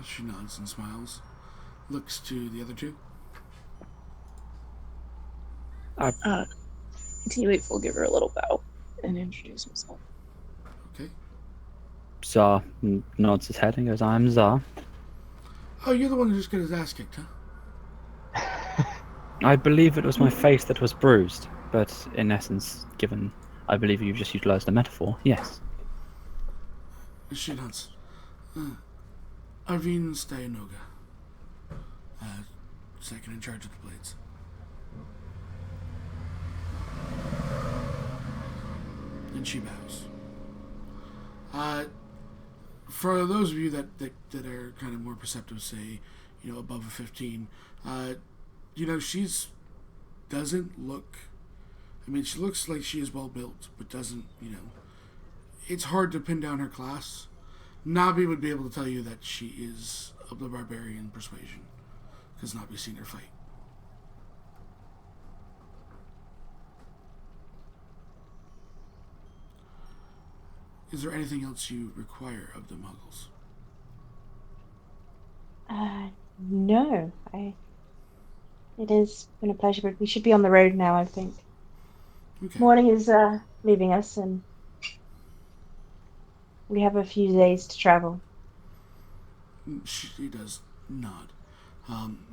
A: She nods and smiles. Looks to the other two.
F: T-Leaf will give her a little bow and introduce himself.
A: Okay.
E: Zar nods his head and goes, I'm Zar.
A: Oh, you're the one who just got his ass kicked, huh?
E: I believe it was my face that was bruised, but in essence, given I believe you've just utilized a metaphor, yes.
A: She nods. Arvin Stayanoga. Second in charge of the Blades. And she bows. For those of you that are kind of more perceptive, say, above a 15, she's doesn't look. I mean, she looks like she is well built, but doesn't. It's hard to pin down her class. Navi would be able to tell you that she is of the barbarian persuasion, because Navi's seen her fight. Is there anything else you require of the Muggles?
C: No. It has been a pleasure, but we should be on the road now, I think.
A: Okay.
C: Morning is leaving us, and we have a few days to travel.
A: She does nod.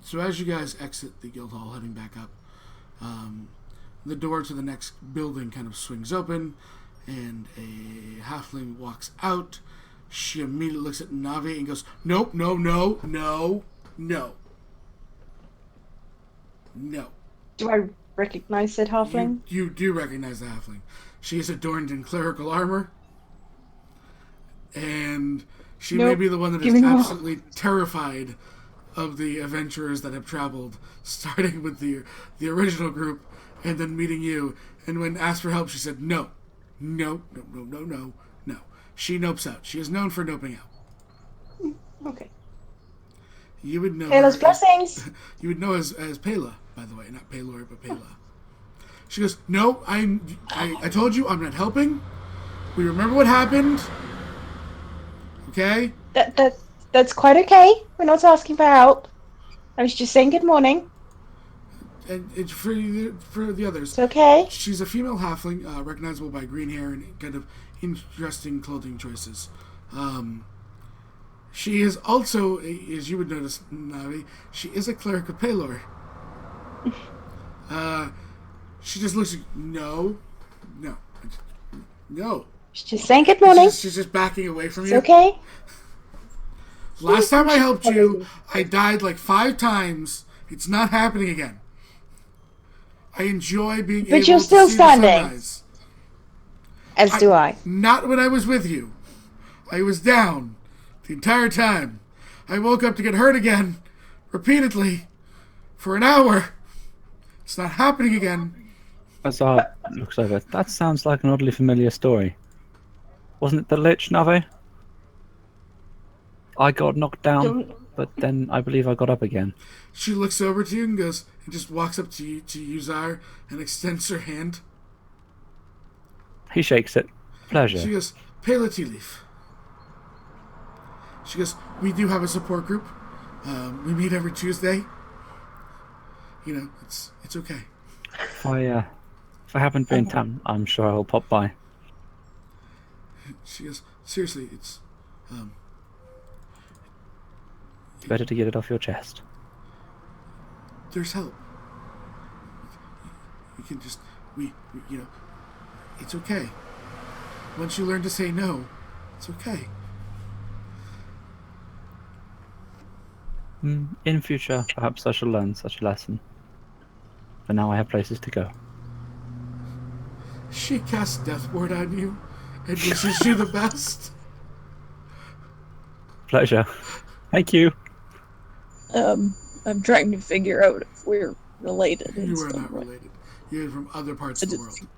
A: So as you guys exit the guild hall, heading back up, the door to the next building kind of swings open, and a halfling walks out. She immediately looks at Navi and goes, nope, no.
C: Do I recognize said halfling?
A: You do recognize the halfling. She is adorned in clerical armor, and she may be the one that is absolutely terrified of the adventurers that have traveled, starting with the original group, and then meeting you. And when asked for help, she said, no. She nopes out. She is known for noping out.
C: Okay.
A: You would know
C: Pela's blessings.
A: You would know as Pela, by the way, not Paylor, but Pela. She goes, no, I told you I'm not helping. We remember what happened. Okay?
C: That's quite okay. We're not asking for help. I was just saying good morning.
A: And it's for the others.
C: It's okay.
A: She's a female halfling, recognizable by green hair and kind of interesting clothing choices. She is also, as you would notice, Navi, she is a cleric of Paylor. She just looks like, no.
C: She's just saying good morning.
A: She's just backing away from
C: It's
A: you.
C: okay.
A: Last time I helped you, I died like 5 times. It's not happening again. I enjoy being
C: But
A: able
C: you're
A: to
C: still
A: see
C: standing.
A: the sunrise.
C: As do I.
A: Not when I was with you. I was down the entire time. I woke up to get hurt again, repeatedly, for an hour. It's not happening again.
E: Azar looks over. That sounds like an oddly familiar story. Wasn't it the Lich, Nave? I got knocked down, but then I believe I got up again.
A: She looks over to you and goes, and just walks up to you, Uzar, and extends her hand.
E: He shakes it. Pleasure.
A: She goes, Pela Tea Leaf. She goes, we do have a support group. We meet every Tuesday. You know, it's okay.
E: If I happen to be in town, I'm sure I'll pop by.
A: She goes, seriously, it's
E: Better to get it off your chest.
A: there's help. We can just, we you know, it's okay. Once you learn to say no, it's okay.
E: In future, perhaps I shall learn such a lesson. For now I have places to go.
A: She casts Death Ward on you and wishes you the best.
E: Pleasure. Thank you.
F: I'm trying to figure out if we're related. in
A: You are
F: some
A: not
F: way.
A: related. You're from other parts
F: I
A: of the
F: just-
A: world.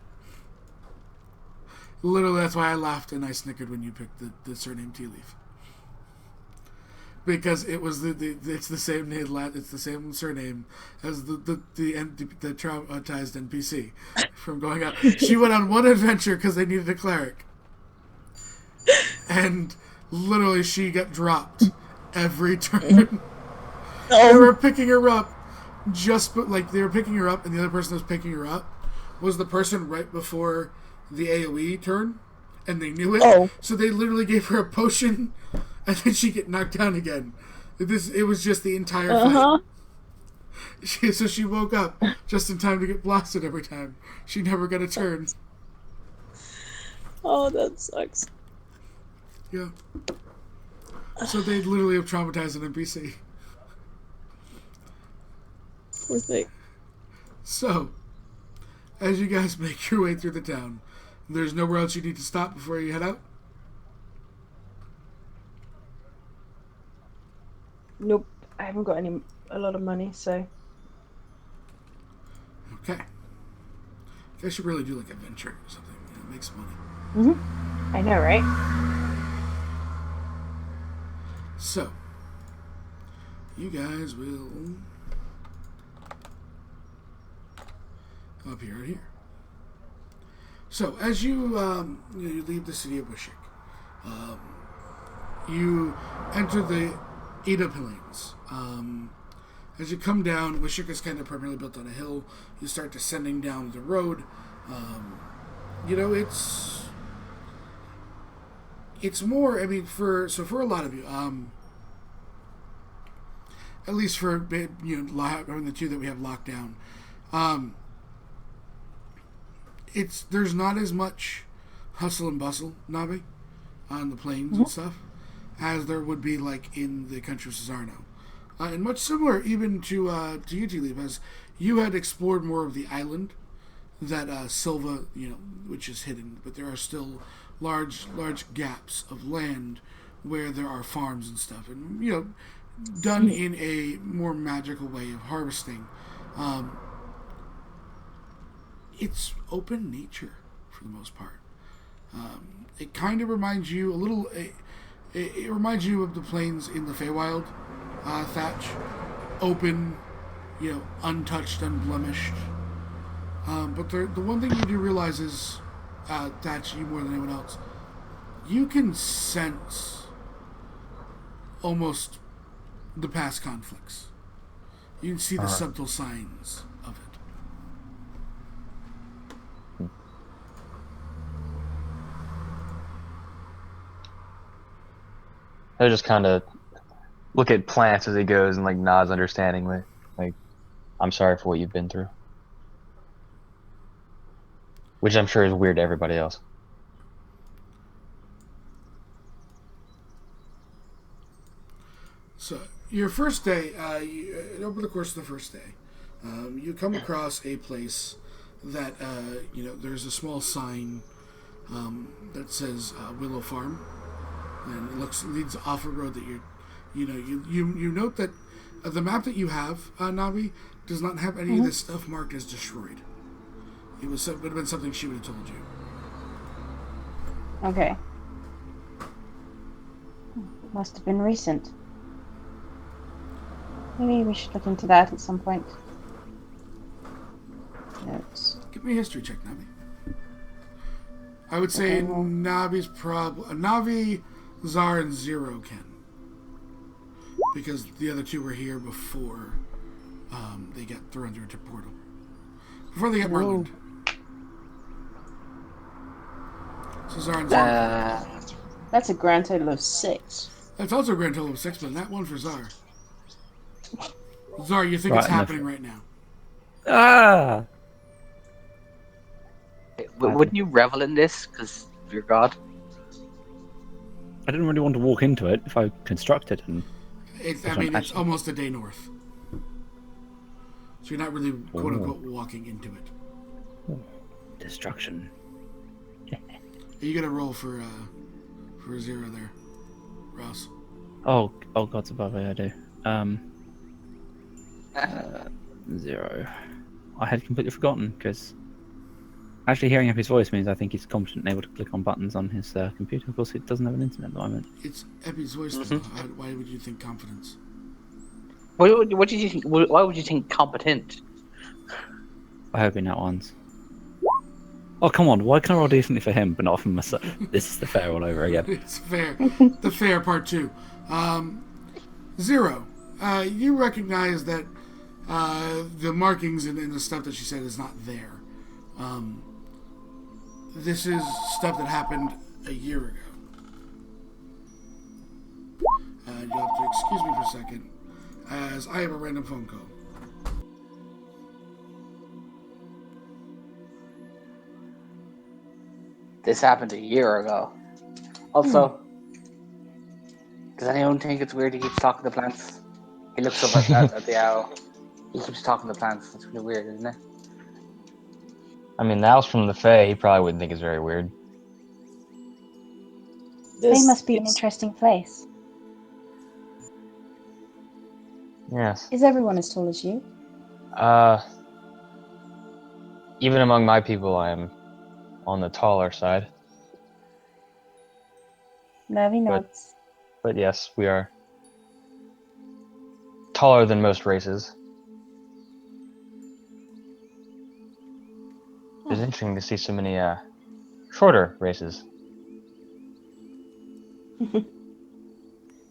A: Literally, that's why I laughed and I snickered when you picked the surname Tea Leaf. Because it was it's the same name, it's the same surname as the traumatized NPC from going out. She went on one adventure because they needed a cleric, and literally she got dropped every turn. They were picking her up, they were picking her up, and the other person that was picking her up was the person right before the AOE turn, and they knew it.
F: Oh.
A: So they literally gave her a potion, and then she get knocked down again. It was just the entire fight. So she woke up just in time to get blasted every time. She never got a turn.
F: Oh, that sucks.
A: Yeah. So they literally have traumatized an NPC.
F: Poor thing.
A: So, as you guys make your way through the town, there's nowhere else you need to stop before you head out?
C: Nope. I haven't got a lot of money, so
A: Okay. Guess you really do like adventure or something. You know, make some money.
C: I know, right?
A: So, you guys will appear here. So, as you leave the city of Wishik, you enter the Ida Plains. As you come down, Wishik is kind of primarily built on a hill. You start descending down the road. It's more. I mean, for a lot of you, at least for the two that we have locked down, there's not as much hustle and bustle, Navi, on the plains and stuff, as there would be like in the country of Cesarno. And much similar even to you, Tea Leaf, as you had explored more of the island that Silva, which is hidden, but there are still large gaps of land where there are farms and stuff, and done in a more magical way of harvesting. It's open nature for the most part. It kind of reminds you a little. It reminds you of the plains in the Feywild. Thatch, open, untouched, unblemished. But the one thing you do realize is, Thatch, you more than anyone else, you can sense almost the past conflicts. You can see the subtle signs of it.
D: I just kind of look at Plants as he goes and nods understandingly. I'm sorry for what you've been through. Which I'm sure is weird to everybody else.
A: So, your first day, over the course of the first day, you come across a place that, there's a small sign that says Willow Farm, and it leads off a road that you note that the map that you have, Navi, does not have any of this stuff marked as destroyed. It would have been something she would have told you.
C: Okay. Must have been recent. Maybe we should look into that at some point. Notes.
A: Give me a history check, Navi. I would say
C: Okay, well.
A: Navi's Navi, Zar, and Zero can. Because the other two were here before they got thrown through a portal. Before they got Merlin. So Zar and Zero.
C: That's a grand total of 6.
A: That's also a grand total of 6, but not one for Zar. Zar, you think
E: Right,
A: it's happening right now.
E: Ah!
B: Wouldn't you revel in this? Because you're God.
E: I didn't really want to walk into it if I constructed and.
A: It's almost a day north. So you're not really, quote unquote, walking into it.
E: Destruction.
A: Are you gonna roll for Zero there, Ross?
E: Oh, gods above, I do. 0. I had completely forgotten because actually hearing up his voice means I think he's competent and able to click on buttons on his computer. Of course, it doesn't have an internet at the moment.
A: It's Epi's voice. Why would you think confidence?
B: What did you think? Why would you think competent?
E: I hope he not ones. Oh, come on. Why can I roll decently for him but not for myself? This is the fair all over again.
A: It's fair. The fair part 2. Zero. You recognize that the markings and the stuff that she said is not there. This is stuff that happened a year ago. You'll have to excuse me for a second, as I have a random phone call.
B: This happened a year ago. Also, does anyone think it's weird he keeps talking to plants? He looks up at the owl. He keeps talking to plants. That's really weird, isn't it?
D: I mean, the owl's from the Fae. He probably wouldn't think it's very weird.
C: They must be an interesting place.
D: Yes.
C: Is everyone as tall as you?
D: Even among my people, I am on the taller side.
C: Navi nods.
D: But yes, we are taller than most races. It's interesting to see so many shorter races.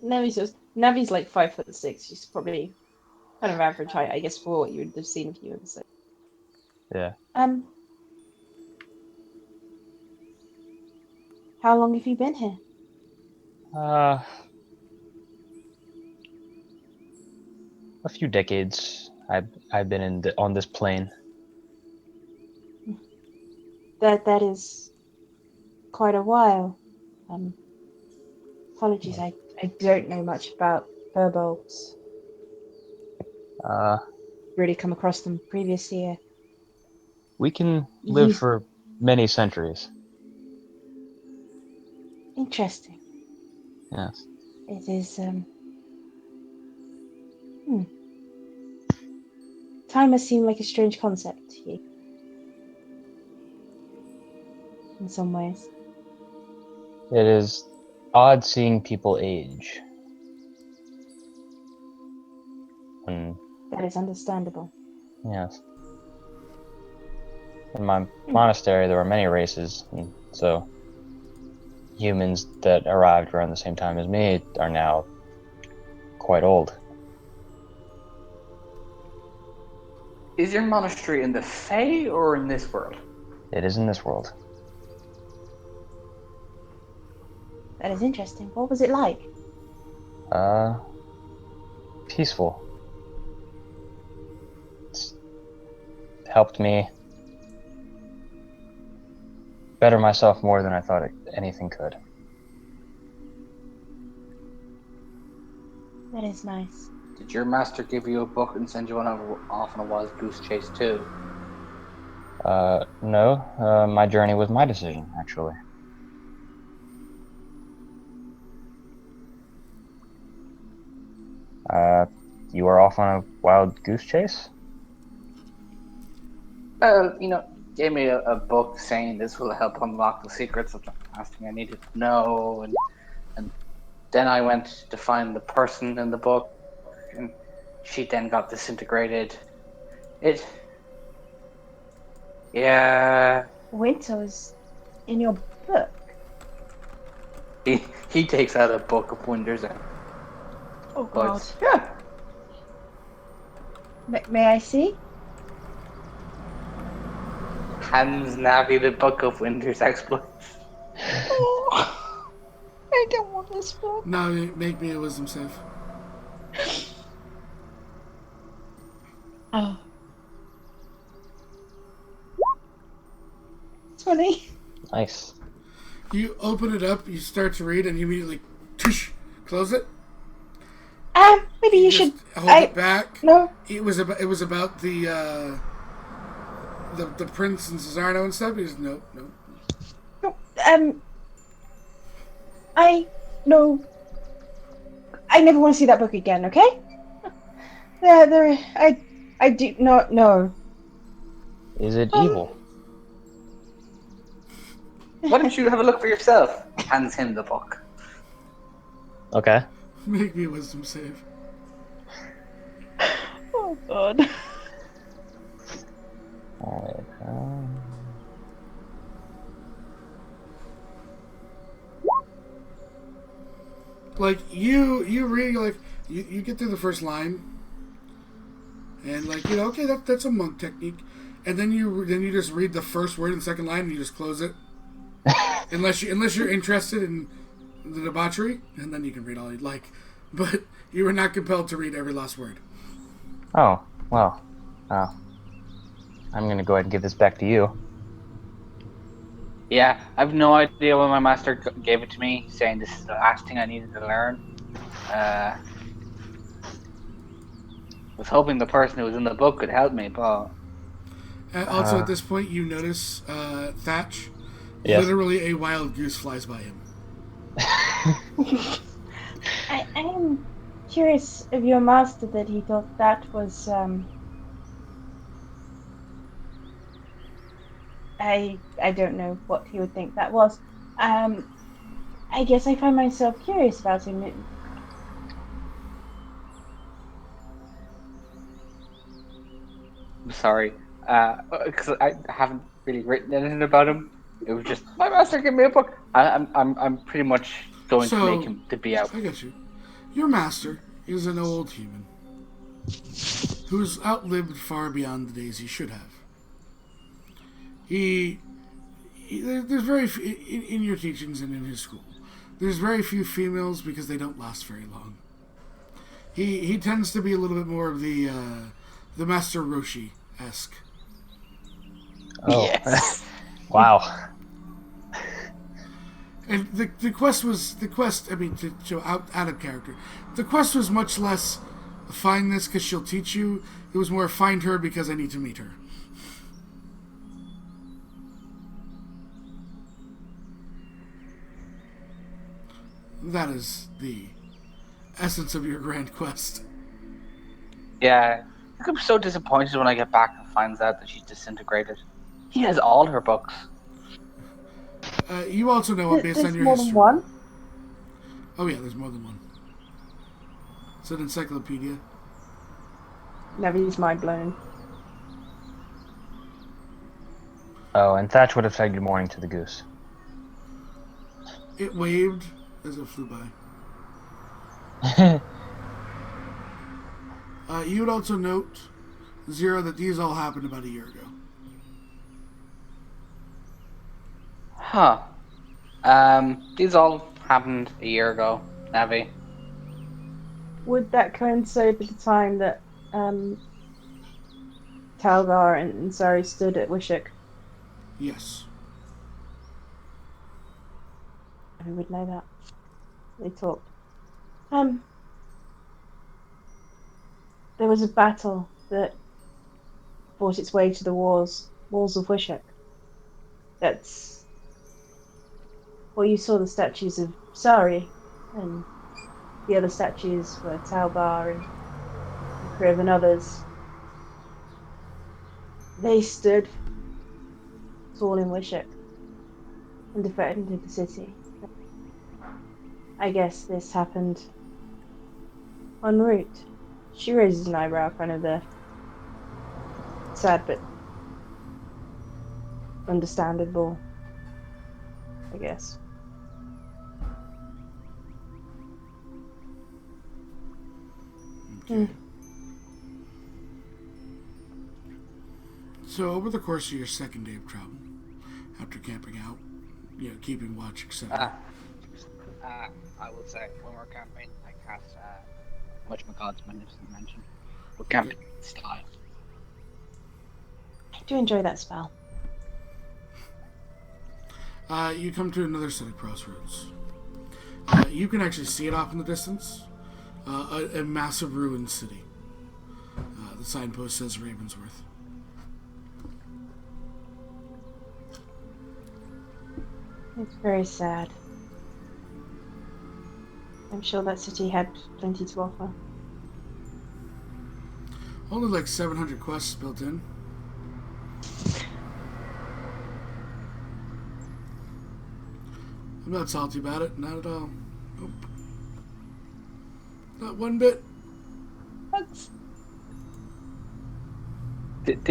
C: Navi's like 5'6". She's probably kind of average height, I guess, for what you would have seen if you were the same.
D: Yeah.
C: How long have you been here?
D: A few decades. I've been on this plane.
C: That is quite a while. Apologies, I don't know much about Furbolgs. Really come across them previous year.
D: We can live for many centuries.
C: Interesting.
D: Yes.
C: It is, Time must seem like a strange concept to you. In some ways.
D: It is odd seeing people age.
C: That is understandable.
D: Yes. In my monastery, there were many races, and so humans that arrived around the same time as me are now quite old.
B: Is your monastery in the Fae or in this world?
D: It is in this world.
C: That is interesting. What was it like?
D: Peaceful. It's helped me better myself more than I thought anything could.
C: That is nice.
B: Did your master give you a book and send you off on a wild goose chase too?
D: No. My journey was my decision, actually. You were off on a wild goose chase?
B: Well, gave me a book saying this will help unlock the secrets of the last thing I needed to know, and then I went to find the person in the book, and she then got disintegrated. Yeah,
C: Winter was in your book.
B: he takes out a book of wonders and
C: Oh God.
B: yeah.
C: May I see?
B: Hands Navi the Book of Wonders exploits.
F: Oh, I don't want this book.
A: Now make me a wisdom save.
C: Oh. 20.
D: Nice.
A: You open it up, you start to read, and you immediately close it.
C: Maybe you
A: Just
C: should.
A: hold it back.
C: No.
A: It was about the prince and Cesarno and stuff. He just no.
C: I never want to see that book again. Okay? I do not know.
D: Is it evil?
B: Why don't you have a look for yourself? Hands him the book.
D: Okay.
A: Make me a wisdom save.
F: Oh God.
D: Alright.
A: Like you read, like you get through the first line, and like okay, that's a monk technique, and then you just read the first word in the second line and you just close it, unless you're interested in the debauchery, and then you can read all you'd like, but you were not compelled to read every last word.
D: Oh, well. I'm gonna go ahead and give this back to you.
B: Yeah, I have no idea when my master gave it to me, saying this is the last thing I needed to learn. Was hoping the person who was in the book could help me, but
A: Also, at this point, you notice Thatch.
D: Yes.
A: Literally, a wild goose flies by him.
C: I am curious of your master that he thought that was I don't know what he would think that was. I guess I find myself curious about him.
B: I'm sorry. Because I haven't really written anything about him. It was just my master gave me a book. I'm pretty much going to make him to be out.
A: I get you. Your master is an old human who's outlived far beyond the days he should have. There's very few, in your teachings and in his school. There's very few females because they don't last very long. He tends to be a little bit more of the Master Roshi-esque.
D: Oh.
B: Yes.
D: Wow.
A: And the quest. I mean, to show out of character, the quest was much less find this because she'll teach you. It was more find her because I need to meet her. That is the essence of your grand quest.
B: Yeah. I'm so disappointed when I get back and finds out that she's disintegrated. He has all her books.
A: You also know, based on your
C: more
A: history.
C: than one.
A: Oh yeah, there's more than one. It's an encyclopedia.
C: Navi's mind blown.
D: Oh, and Thatch would have said good morning to the goose.
A: It waved as it flew by. You would also note, Zero, that these all happened about a year ago.
B: Huh. These all happened a year ago, Navi.
C: Would that coincide with the time that Talvar and Sari stood at Wishik?
A: Yes.
C: Who would know that? They talked. there was a battle that fought its way to the walls of Wishek. That's well, you saw the statues of Sari, and the other statues were Talbar and Kriv and others. They stood tall in Wishek and defended the city. I guess this happened en route. She raises an eyebrow, kind of the sad but understandable, I guess.
A: Okay. So over the course of your second day of travel, after camping out, keeping watch, etc.
B: I will say when we're camping, I cast God's Magnificent Mansion. We're camping style.
C: I do enjoy that spell.
A: You come to another set of crossroads. You can actually see it off in the distance. A massive ruined city. The signpost says Ravensworth.
C: It's very sad. I'm sure that city had plenty to offer.
A: Only like 700 quests built in. I'm not salty about it, not at all. Nope. Not one bit.
C: Thanks.
B: Did